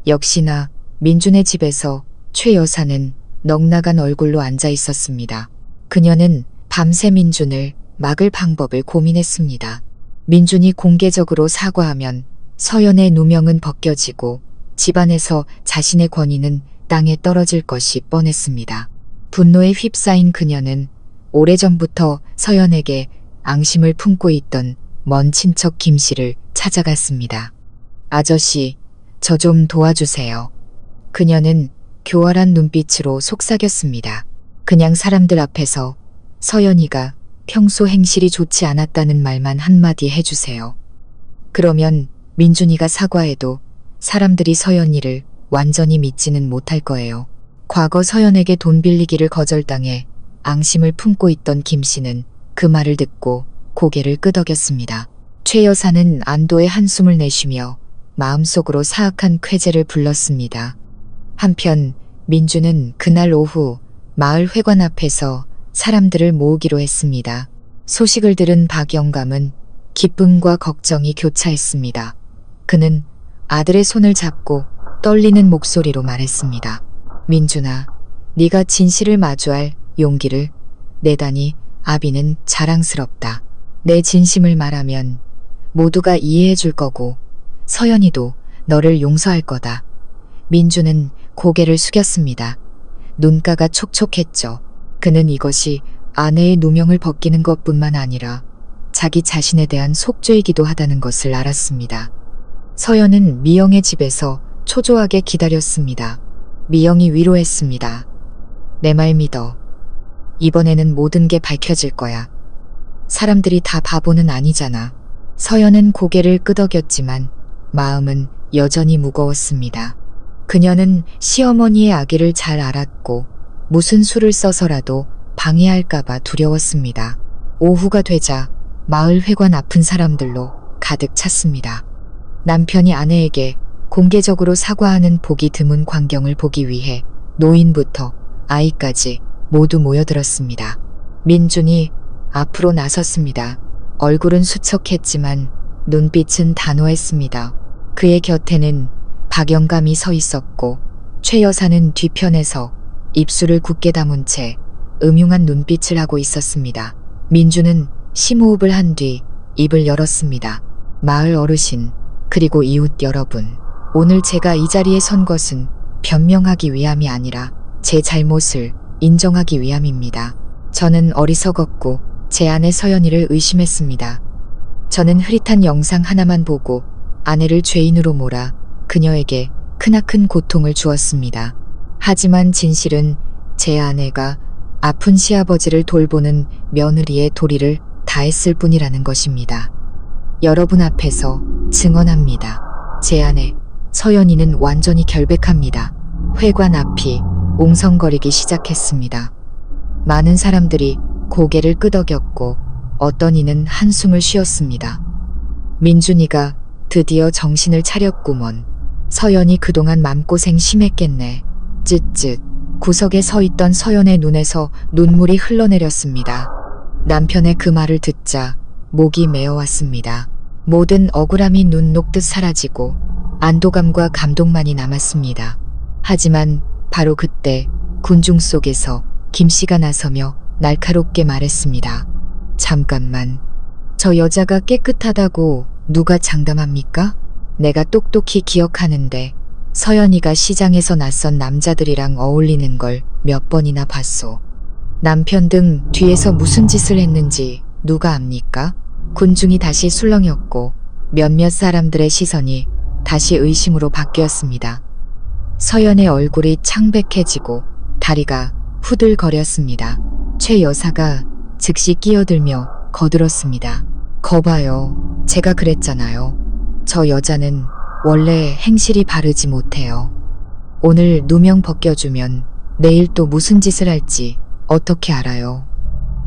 역시나 민준의 집에서 최 여사는 넋나간 얼굴로 앉아 있었습니다. 그녀는 밤새 민준을 막을 방법을 고민했습니다. 민준이 공개적으로 사과하면 서연의 누명은 벗겨지고 집안에서 자신의 권위는 땅에 떨어질 것이 뻔했습니다. 분노에 휩싸인 그녀는 오래전부터 서연에게 앙심을 품고 있던 먼 친척 김 씨를 찾아갔습니다. 아저씨, 저 좀 도와주세요. 그녀는 교활한 눈빛으로 속삭였습니다. 그냥 사람들 앞에서 서연이가 평소 행실이 좋지 않았다는 말만 한마디 해주세요. 그러면 민준이가 사과해도 사람들이 서연이를 완전히 믿지는 못할 거예요. 과거 서연에게 돈 빌리기를 거절당해 앙심을 품고 있던 김 씨는 그 말을 듣고 고개를 끄덕였습니다. 최 여사는 안도의 한숨을 내쉬며 마음속으로 사악한 쾌재를 불렀습니다. 한편 민주는 그날 오후 마을 회관 앞에서 사람들을 모으기로 했습니다. 소식을 들은 박 영감은 기쁨과 걱정이 교차했습니다. 그는 아들의 손을 잡고 떨리는 목소리로 말했습니다. 민준아, 네가 진실을 마주할 용기를 내다니 아비는 자랑스럽다. 내 진심을 말하면 모두가 이해해 줄 거고 서연이도 너를 용서할 거다. 민주는 고개를 숙였습니다. 눈가가 촉촉했죠. 그는 이것이 아내의 누명을 벗기는 것뿐만 아니라 자기 자신에 대한 속죄이기도 하다는 것을 알았습니다. 서연은 미영의 집에서 초조하게 기다렸습니다. 미영이 위로했습니다. 내 말 믿어. 이번에는 모든 게 밝혀질 거야. 사람들이 다 바보는 아니잖아. 서연은 고개를 끄덕였지만 마음은 여전히 무거웠습니다. 그녀는 시어머니의 악의를 잘 알았고 무슨 수를 써서라도 방해할까봐 두려웠습니다. 오후가 되자 마을 회관 앞은 사람들로 가득 찼습니다. 남편이 아내에게 공개적으로 사과하는 보기 드문 광경을 보기 위해 노인부터 아이까지 모두 모여들었습니다. 민준이 앞으로 나섰습니다. 얼굴은 수척했지만 눈빛은 단호했습니다. 그의 곁에는 박 영감이 서 있었고 최 여사는 뒤편에서 입술을 굳게 다문 채 음흉한 눈빛을 하고 있었습니다. 민주는 심호흡을 한 뒤 입을 열었습니다. 마을 어르신, 그리고 이웃 여러분, 오늘 제가 이 자리에 선 것은 변명하기 위함이 아니라 제 잘못을 인정하기 위함입니다. 저는 어리석었고 제 아내 서연이를 의심했습니다. 저는 흐릿한 영상 하나만 보고 아내를 죄인으로 몰아 그녀에게 크나큰 고통을 주었습니다. 하지만 진실은 제 아내가 아픈 시아버지를 돌보는 며느리의 도리를 다했을 뿐이라는 것입니다. 여러분 앞에서 증언합니다. 제 아내 서연이는 완전히 결백합니다. 회관 앞이 웅성거리기 시작했습니다. 많은 사람들이 고개를 끄덕였고 어떤 이는 한숨을 쉬었습니다. 민준이가 드디어 정신을 차렸구먼. 서연이 그동안 맘고생 심했겠네. 쯧쯧. 구석에 서 있던 서연의 눈에서 눈물이 흘러내렸습니다. 남편의 그 말을 듣자 목이 메어왔습니다. 모든 억울함이 눈 녹듯 사라지고 안도감과 감동만이 남았습니다. 하지만 바로 그때 군중 속에서 김 씨가 나서며 날카롭게 말했습니다. 잠깐만. 저 여자가 깨끗하다고 누가 장담합니까? 내가 똑똑히 기억하는데 서연이가 시장에서 낯선 남자들이랑 어울리는 걸 몇 번이나 봤소. 남편 등 뒤에서 무슨 짓을 했는지 누가 압니까? 군중이 다시 술렁였고 몇몇 사람들의 시선이 다시 의심으로 바뀌었습니다. 서연의 얼굴이 창백해지고 다리가 후들거렸습니다. 최 여사가 즉시 끼어들며 거들었습니다. 거봐요. 제가 그랬잖아요. 저 여자는 원래 행실이 바르지 못해요. 오늘 누명 벗겨주면 내일 또 무슨 짓을 할지 어떻게 알아요.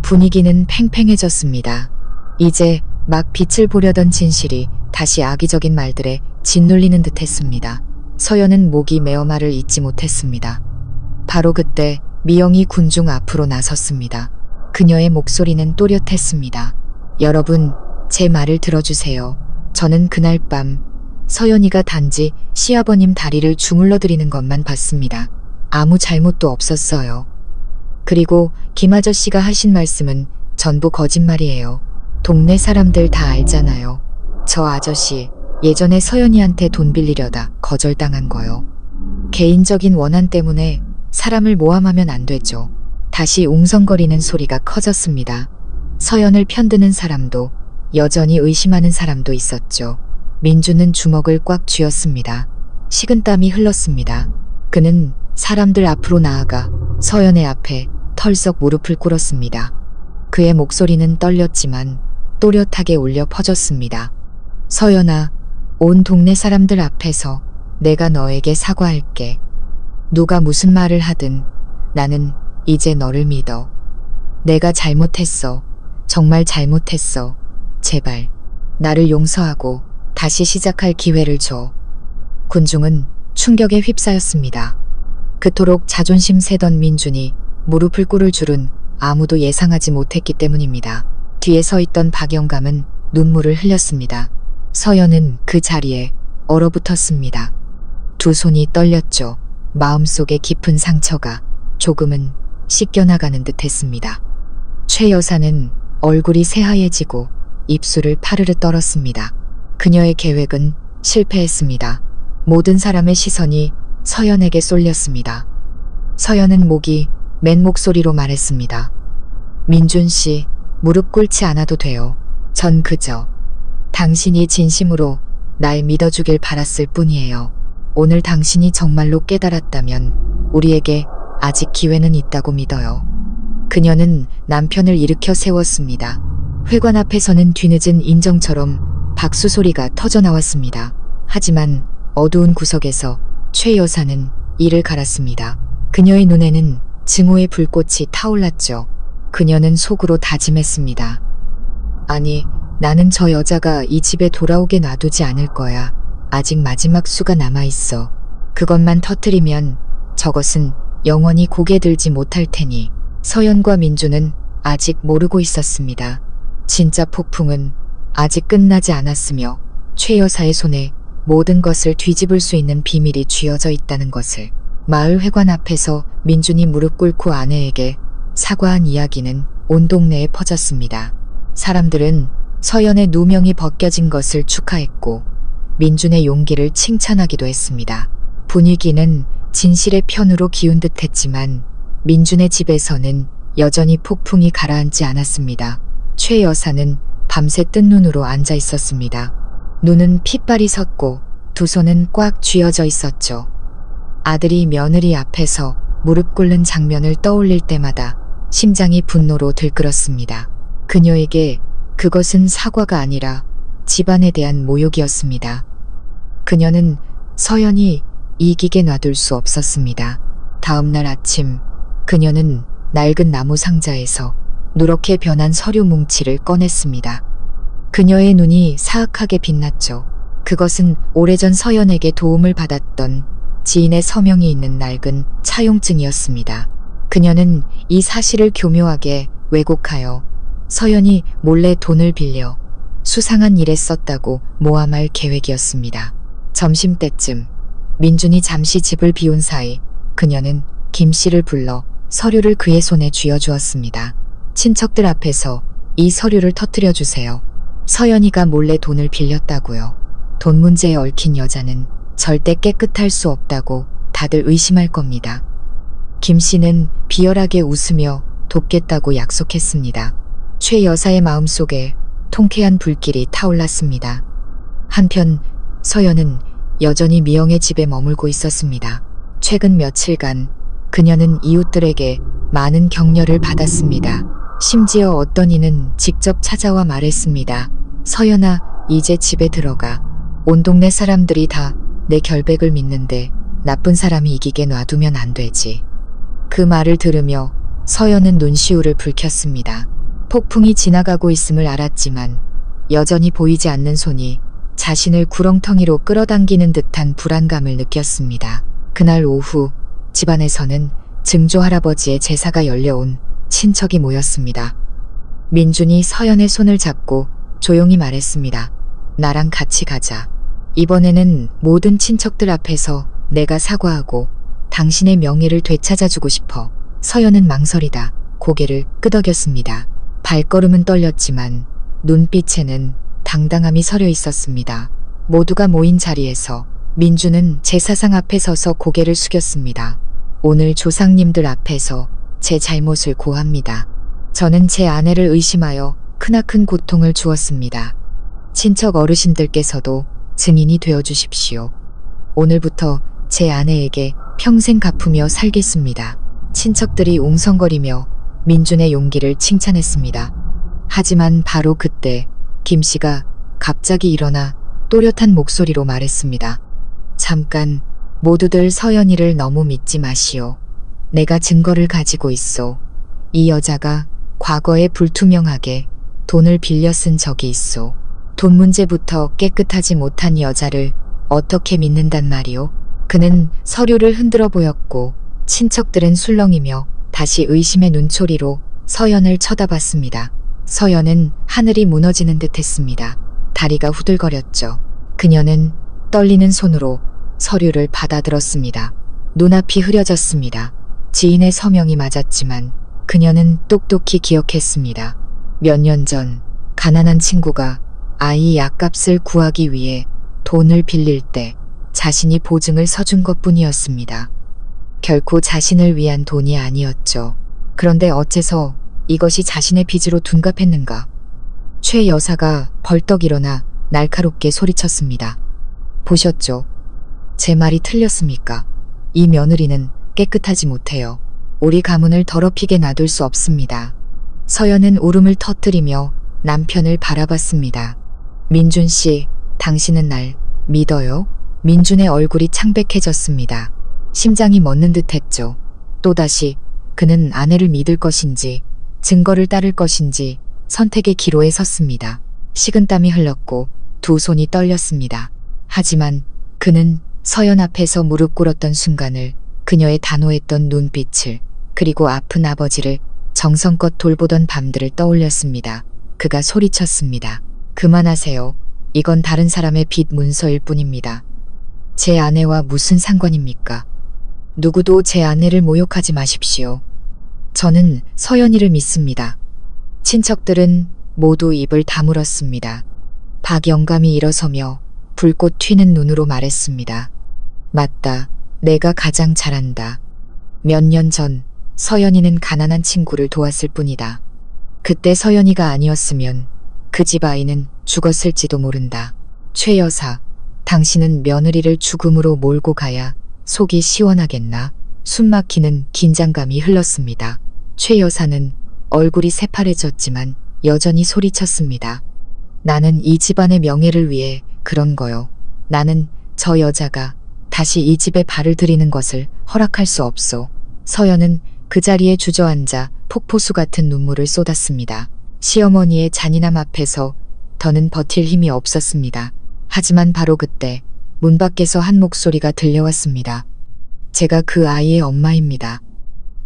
분위기는 팽팽해졌습니다. 이제 막 빛을 보려던 진실이 다시 악의적인 말들에 짓눌리는 듯 했습니다. 서연은 목이 메어 말을 잇지 못했습니다. 바로 그때 미영이 군중 앞으로 나섰습니다. 그녀의 목소리는 또렷했습니다. 여러분, 제 말을 들어주세요. 저는 그날 밤 서연이가 단지 시아버님 다리를 주물러드리는 것만 봤습니다. 아무 잘못도 없었어요. 그리고 김 아저씨가 하신 말씀은 전부 거짓말이에요. 동네 사람들 다 알잖아요. 저 아저씨 예전에 서연이한테 돈 빌리려다 거절당한 거요. 개인적인 원한 때문에 사람을 모함하면 안 되죠. 다시 웅성거리는 소리가 커졌습니다. 서연을 편드는 사람도 여전히 의심하는 사람도 있었죠. 민주는 주먹을 꽉 쥐었습니다. 식은땀이 흘렀습니다. 그는 사람들 앞으로 나아가 서연의 앞에 털썩 무릎을 꿇었습니다. 그의 목소리는 떨렸지만 또렷하게 울려 퍼졌습니다. 서연아, 온 동네 사람들 앞에서 내가 너에게 사과할게. 누가 무슨 말을 하든 나는 이제 너를 믿어. 내가 잘못했어. 정말 잘못했어. 제발 나를 용서하고 다시 시작할 기회를 줘. 군중은 충격에 휩싸였습니다. 그토록 자존심 세던 민준이 무릎을 꿇을 줄은 아무도 예상하지 못했기 때문입니다. 뒤에 서 있던 박영감은 눈물을 흘렸습니다. 서연은 그 자리에 얼어붙었습니다. 두 손이 떨렸죠. 마음속에 깊은 상처가 조금은 씻겨나가는 듯 했습니다. 최 여사는 얼굴이 새하얘지고 입술을 파르르 떨었습니다. 그녀의 계획은 실패했습니다. 모든 사람의 시선이 서연에게 쏠렸습니다. 서연은 목이 맨 목소리로 말했습니다. 민준 씨, 무릎 꿇지 않아도 돼요. 전 그저 당신이 진심으로 날 믿어주길 바랐을 뿐이에요. 오늘 당신이 정말로 깨달았다면 우리에게 아직 기회는 있다고 믿어요. 그녀는 남편을 일으켜 세웠습니다. 회관 앞에서는 뒤늦은 인정처럼 박수 소리가 터져나왔습니다. 하지만 어두운 구석에서 최 여사는 이를 갈았습니다. 그녀의 눈에는 증오의 불꽃이 타올랐죠. 그녀는 속으로 다짐했습니다. 아니, 나는 저 여자가 이 집에 돌아오게 놔두지 않을 거야. 아직 마지막 수가 남아있어. 그것만 터뜨리면 저것은 영원히 고개 들지 못할 테니. 서연과 민주는 아직 모르고 있었습니다. 진짜 폭풍은 아직 끝나지 않았으며 최 여사의 손에 모든 것을 뒤집을 수 있는 비밀이 쥐어져 있다는 것을. 마을 회관 앞에서 민준이 무릎 꿇고 아내에게 사과한 이야기는 온 동네에 퍼졌습니다. 사람들은 서연의 누명이 벗겨진 것을 축하했고 민준의 용기를 칭찬하기도 했습니다. 분위기는 진실의 편으로 기운 듯 했지만 민준의 집에서는 여전히 폭풍이 가라앉지 않았습니다. 최 여사는 밤새 뜬 눈으로 앉아 있었습니다. 눈은 핏발이 섰고 두 손은 꽉 쥐어져 있었죠. 아들이 며느리 앞에서 무릎 꿇는 장면을 떠올릴 때마다 심장이 분노로 들끓었습니다. 그녀에게 그것은 사과가 아니라 집안에 대한 모욕이었습니다. 그녀는 서연이 이기게 놔둘 수 없었습니다. 다음 날 아침 그녀는 낡은 나무 상자에서 누렇게 변한 서류 뭉치를 꺼냈습니다. 그녀의 눈이 사악하게 빛났죠. 그것은 오래전 서연에게 도움을 받았던 지인의 서명이 있는 낡은 차용증이었습니다. 그녀는 이 사실을 교묘하게 왜곡하여 서연이 몰래 돈을 빌려 수상한 일에 썼다고 모함할 계획이었습니다. 점심때쯤 민준이 잠시 집을 비운 사이 그녀는 김 씨를 불러 서류를 그의 손에 쥐어주었습니다. 친척들 앞에서 이 서류를 터뜨려 주세요. 서연이가 몰래 돈을 빌렸다고요. 돈 문제에 얽힌 여자는 절대 깨끗할 수 없다고 다들 의심할 겁니다. 김 씨는 비열하게 웃으며 돕겠다고 약속했습니다. 최 여사의 마음속에 통쾌한 불길이 타올랐습니다. 한편 서연은 여전히 미영의 집에 머물고 있었습니다. 최근 며칠간 그녀는 이웃들에게 많은 격려를 받았습니다. 심지어 어떤 이는 직접 찾아와 말했습니다. 서연아, 이제 집에 들어가. 온 동네 사람들이 다 내 결백을 믿는데 나쁜 사람이 이기게 놔두면 안 되지. 그 말을 들으며 서연은 눈시울을 붉혔습니다. 폭풍이 지나가고 있음을 알았지만 여전히 보이지 않는 손이 자신을 구렁텅이로 끌어당기는 듯한 불안감을 느꼈습니다. 그날 오후 집안에서는 증조 할아버지의 제사가 열려온 친척이 모였습니다. 민준이 서연의 손을 잡고 조용히 말했습니다. 나랑 같이 가자. 이번에는 모든 친척들 앞에서 내가 사과하고 당신의 명예를 되찾아주고 싶어. 서연은 망설이다 고개를 끄덕였습니다. 발걸음은 떨렸지만 눈빛에는 당당함이 서려 있었습니다. 모두가 모인 자리에서 민주는 제사상 앞에 서서 고개를 숙였습니다. 오늘 조상님들 앞에서 제 잘못을 고합니다. 저는 제 아내를 의심하여 크나큰 고통을 주었습니다. 친척 어르신들께서도 증인이 되어 주십시오. 오늘부터 제 아내에게 평생 갚으며 살겠습니다. 친척들이 웅성거리며 민준의 용기를 칭찬했습니다. 하지만 바로 그때 김 씨가 갑자기 일어나 또렷한 목소리로 말했습니다. 잠깐, 모두들 서연이를 너무 믿지 마시오. 내가 증거를 가지고 있어. 이 여자가 과거에 불투명하게 돈을 빌려 쓴 적이 있어. 돈 문제부터 깨끗하지 못한 여자를 어떻게 믿는단 말이오? 그는 서류를 흔들어 보였고 친척들은 술렁이며 다시 의심의 눈초리로 서연을 쳐다봤습니다. 서연은 하늘이 무너지는 듯 했습니다. 다리가 후들거렸죠. 그녀는 떨리는 손으로 서류를 받아들었습니다. 눈앞이 흐려졌습니다. 지인의 서명이 맞았지만 그녀는 똑똑히 기억했습니다. 몇 년 전 가난한 친구가 아이 약값을 구하기 위해 돈을 빌릴 때 자신이 보증을 서준 것뿐이었습니다. 결코 자신을 위한 돈이 아니었죠. 그런데 어째서 이것이 자신의 빚으로 둔갑했는가? 최 여사가 벌떡 일어나 날카롭게 소리쳤습니다. 보셨죠? 제 말이 틀렸습니까? 이 며느리는 깨끗하지 못해요. 우리 가문을 더럽히게 놔둘 수 없습니다. 서연은 울음을 터뜨리며 남편을 바라봤습니다. 민준 씨, 당신은 날 믿어요? 민준의 얼굴이 창백해졌습니다. 심장이 멎는 듯 했죠. 또다시 그는 아내를 믿을 것인지 증거를 따를 것인지 선택의 기로에 섰습니다. 식은땀이 흘렀고 두 손이 떨렸습니다. 하지만 그는 서연 앞에서 무릎 꿇었던 순간을, 그녀의 단호했던 눈빛을, 그리고 아픈 아버지를 정성껏 돌보던 밤들을 떠올렸습니다. 그가 소리쳤습니다. 그만하세요. 이건 다른 사람의 빚 문서일 뿐입니다. 제 아내와 무슨 상관입니까? 누구도 제 아내를 모욕하지 마십시오. 저는 서연이를 믿습니다. 친척들은 모두 입을 다물었습니다. 박 영감이 일어서며 불꽃 튀는 눈으로 말했습니다. 맞다. 내가 가장 잘한다. 몇 년 전 서연이는 가난한 친구를 도왔을 뿐이다. 그때 서연이가 아니었으면 그 집 아이는 죽었을지도 모른다. 최 여사, 당신은 며느리를 죽음으로 몰고 가야 속이 시원하겠나? 숨막히는 긴장감이 흘렀습니다. 최 여사는 얼굴이 새파래졌지만 여전히 소리쳤습니다. 나는 이 집안의 명예를 위해 그런 거요. 나는 저 여자가 다시 이 집에 발을 들이는 것을 허락할 수 없소. 서연은 그 자리에 주저앉아 폭포수 같은 눈물을 쏟았습니다. 시어머니의 잔인함 앞에서 더는 버틸 힘이 없었습니다. 하지만 바로 그때 문 밖에서 한 목소리가 들려왔습니다. 제가 그 아이의 엄마입니다.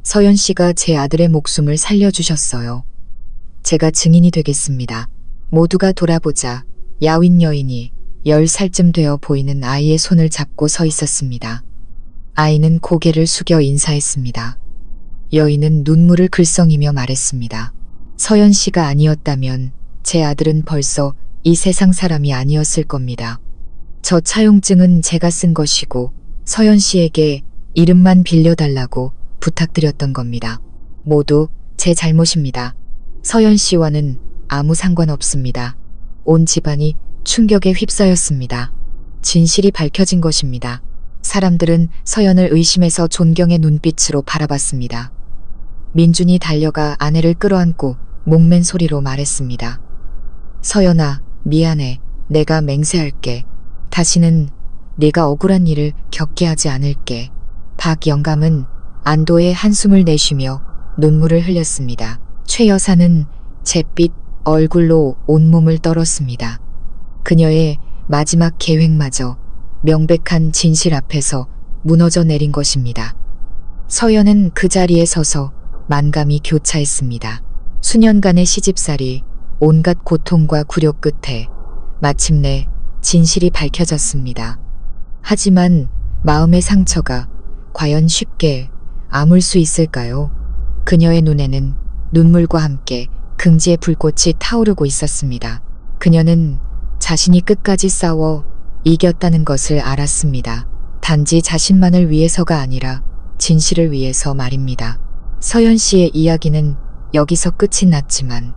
서연 씨가 제 아들의 목숨을 살려주셨어요. 제가 증인이 되겠습니다. 모두가 돌아보자 야윈 여인이 10살쯤 되어 보이는 아이의 손을 잡고 서 있었습니다. 아이는 고개를 숙여 인사했습니다. 여인은 눈물을 글썽이며 말했습니다. 서연 씨가 아니었다면 제 아들은 벌써 이 세상 사람이 아니었을 겁니다. 저 차용증은 제가 쓴 것이고 서연 씨에게 이름만 빌려달라고 부탁드렸던 겁니다. 모두 제 잘못입니다. 서연 씨와는 아무 상관없습니다. 온 집안이 충격에 휩싸였습니다. 진실이 밝혀진 것입니다. 사람들은 서연을 의심해서 존경의 눈빛으로 바라봤습니다. 민준이 달려가 아내를 끌어안고 목맨 소리로 말했습니다. 서연아, 미안해. 내가 맹세할게. 다시는 네가 억울한 일을 겪게 하지 않을게. 박 영감은 안도의 한숨을 내쉬며 눈물을 흘렸습니다. 최 여사는 잿빛 얼굴로 온몸을 떨었습니다. 그녀의 마지막 계획마저 명백한 진실 앞에서 무너져 내린 것입니다. 서연은 그 자리에 서서 만감이 교차했습니다. 수년간의 시집살이, 온갖 고통과 굴욕 끝에 마침내 진실이 밝혀졌습니다. 하지만 마음의 상처가 과연 쉽게 아물 수 있을까요? 그녀의 눈에는 눈물과 함께 긍지의 불꽃이 타오르고 있었습니다. 그녀는 자신이 끝까지 싸워 이겼다는 것을 알았습니다. 단지 자신만을 위해서가 아니라 진실을 위해서 말입니다. 서연 씨의 이야기는 여기서 끝이 났지만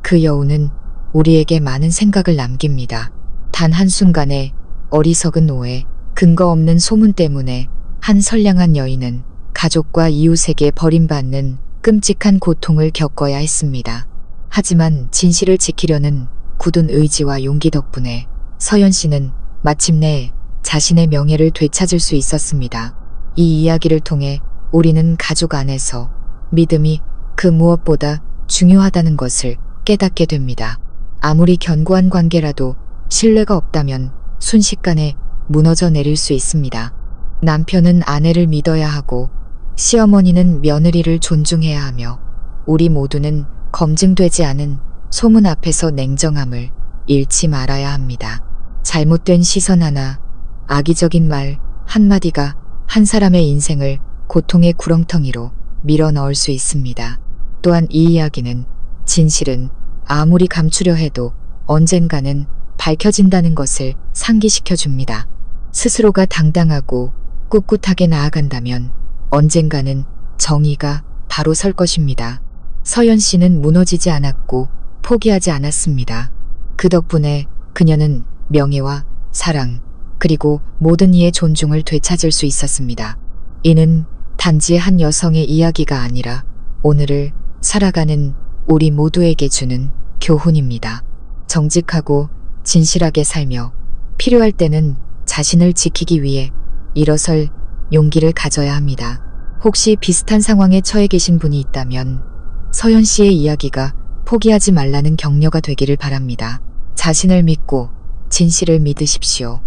그 여우는 우리에게 많은 생각을 남깁니다. 단 한순간의 어리석은 오해, 근거 없는 소문 때문에 한 선량한 여인은 가족과 이웃에게 버림받는 끔찍한 고통을 겪어야 했습니다. 하지만 진실을 지키려는 굳은 의지와 용기 덕분에 서연 씨는 마침내 자신의 명예를 되찾을 수 있었습니다. 이 이야기를 통해 우리는 가족 안에서 믿음이 그 무엇보다 중요하다는 것을 깨닫게 됩니다. 아무리 견고한 관계라도 신뢰가 없다면 순식간에 무너져 내릴 수 있습니다. 남편은 아내를 믿어야 하고 시어머니는 며느리를 존중해야 하며 우리 모두는 검증되지 않은 소문 앞에서 냉정함을 잃지 말아야 합니다. 잘못된 시선 하나, 악의적인 말 한마디가 한 사람의 인생을 고통의 구렁텅이로 밀어 넣을 수 있습니다. 또한 이 이야기는 진실은 아무리 감추려 해도 언젠가는 밝혀진다는 것을 상기시켜 줍니다. 스스로가 당당하고 꿋꿋하게 나아간다면 언젠가는 정의가 바로 설 것입니다. 서연 씨는 무너지지 않았고 포기하지 않았습니다. 그 덕분에 그녀는 명예와 사랑 그리고 모든 이의 존중을 되찾을 수 있었습니다. 이는 단지 한 여성의 이야기가 아니라 오늘을 살아가는 우리 모두에게 주는 교훈입니다. 정직하고 진실하게 살며 필요할 때는 자신을 지키기 위해 일어설 용기를 가져야 합니다. 혹시 비슷한 상황에 처해 계신 분이 있다면 서연 씨의 이야기가 포기하지 말라는 격려가 되기를 바랍니다. 자신을 믿고 진실을 믿으십시오.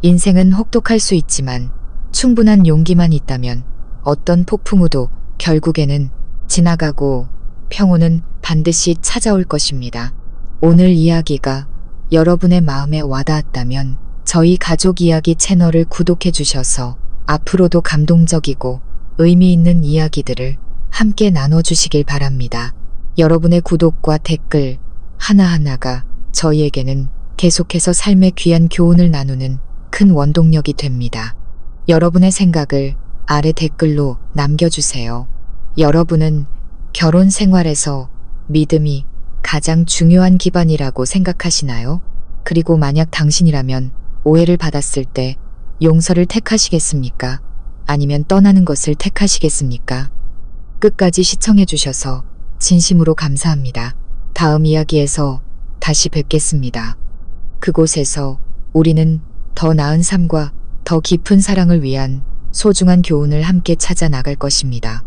인생은 혹독할 수 있지만 충분한 용기만 있다면 어떤 폭풍우도 결국에는 지나가고 평온은 반드시 찾아올 것입니다. 오늘 이야기가 여러분의 마음에 와닿았다면 저희 가족 이야기 채널을 구독해 주셔서 앞으로도 감동적이고 의미 있는 이야기들을 함께 나눠주시길 바랍니다. 여러분의 구독과 댓글 하나하나가 저희에게는 계속해서 삶의 귀한 교훈을 나누는 큰 원동력이 됩니다. 여러분의 생각을 아래 댓글로 남겨주세요. 여러분은 결혼 생활에서 믿음이 가장 중요한 기반이라고 생각하시나요? 그리고 만약 당신이라면 오해를 받았을 때 용서를 택하시겠습니까? 아니면 떠나는 것을 택하시겠습니까? 끝까지 시청해주셔서 진심으로 감사합니다. 다음 이야기에서 다시 뵙겠습니다. 그곳에서 우리는 더 나은 삶과 더 깊은 사랑을 위한 소중한 교훈을 함께 찾아 나갈 것입니다.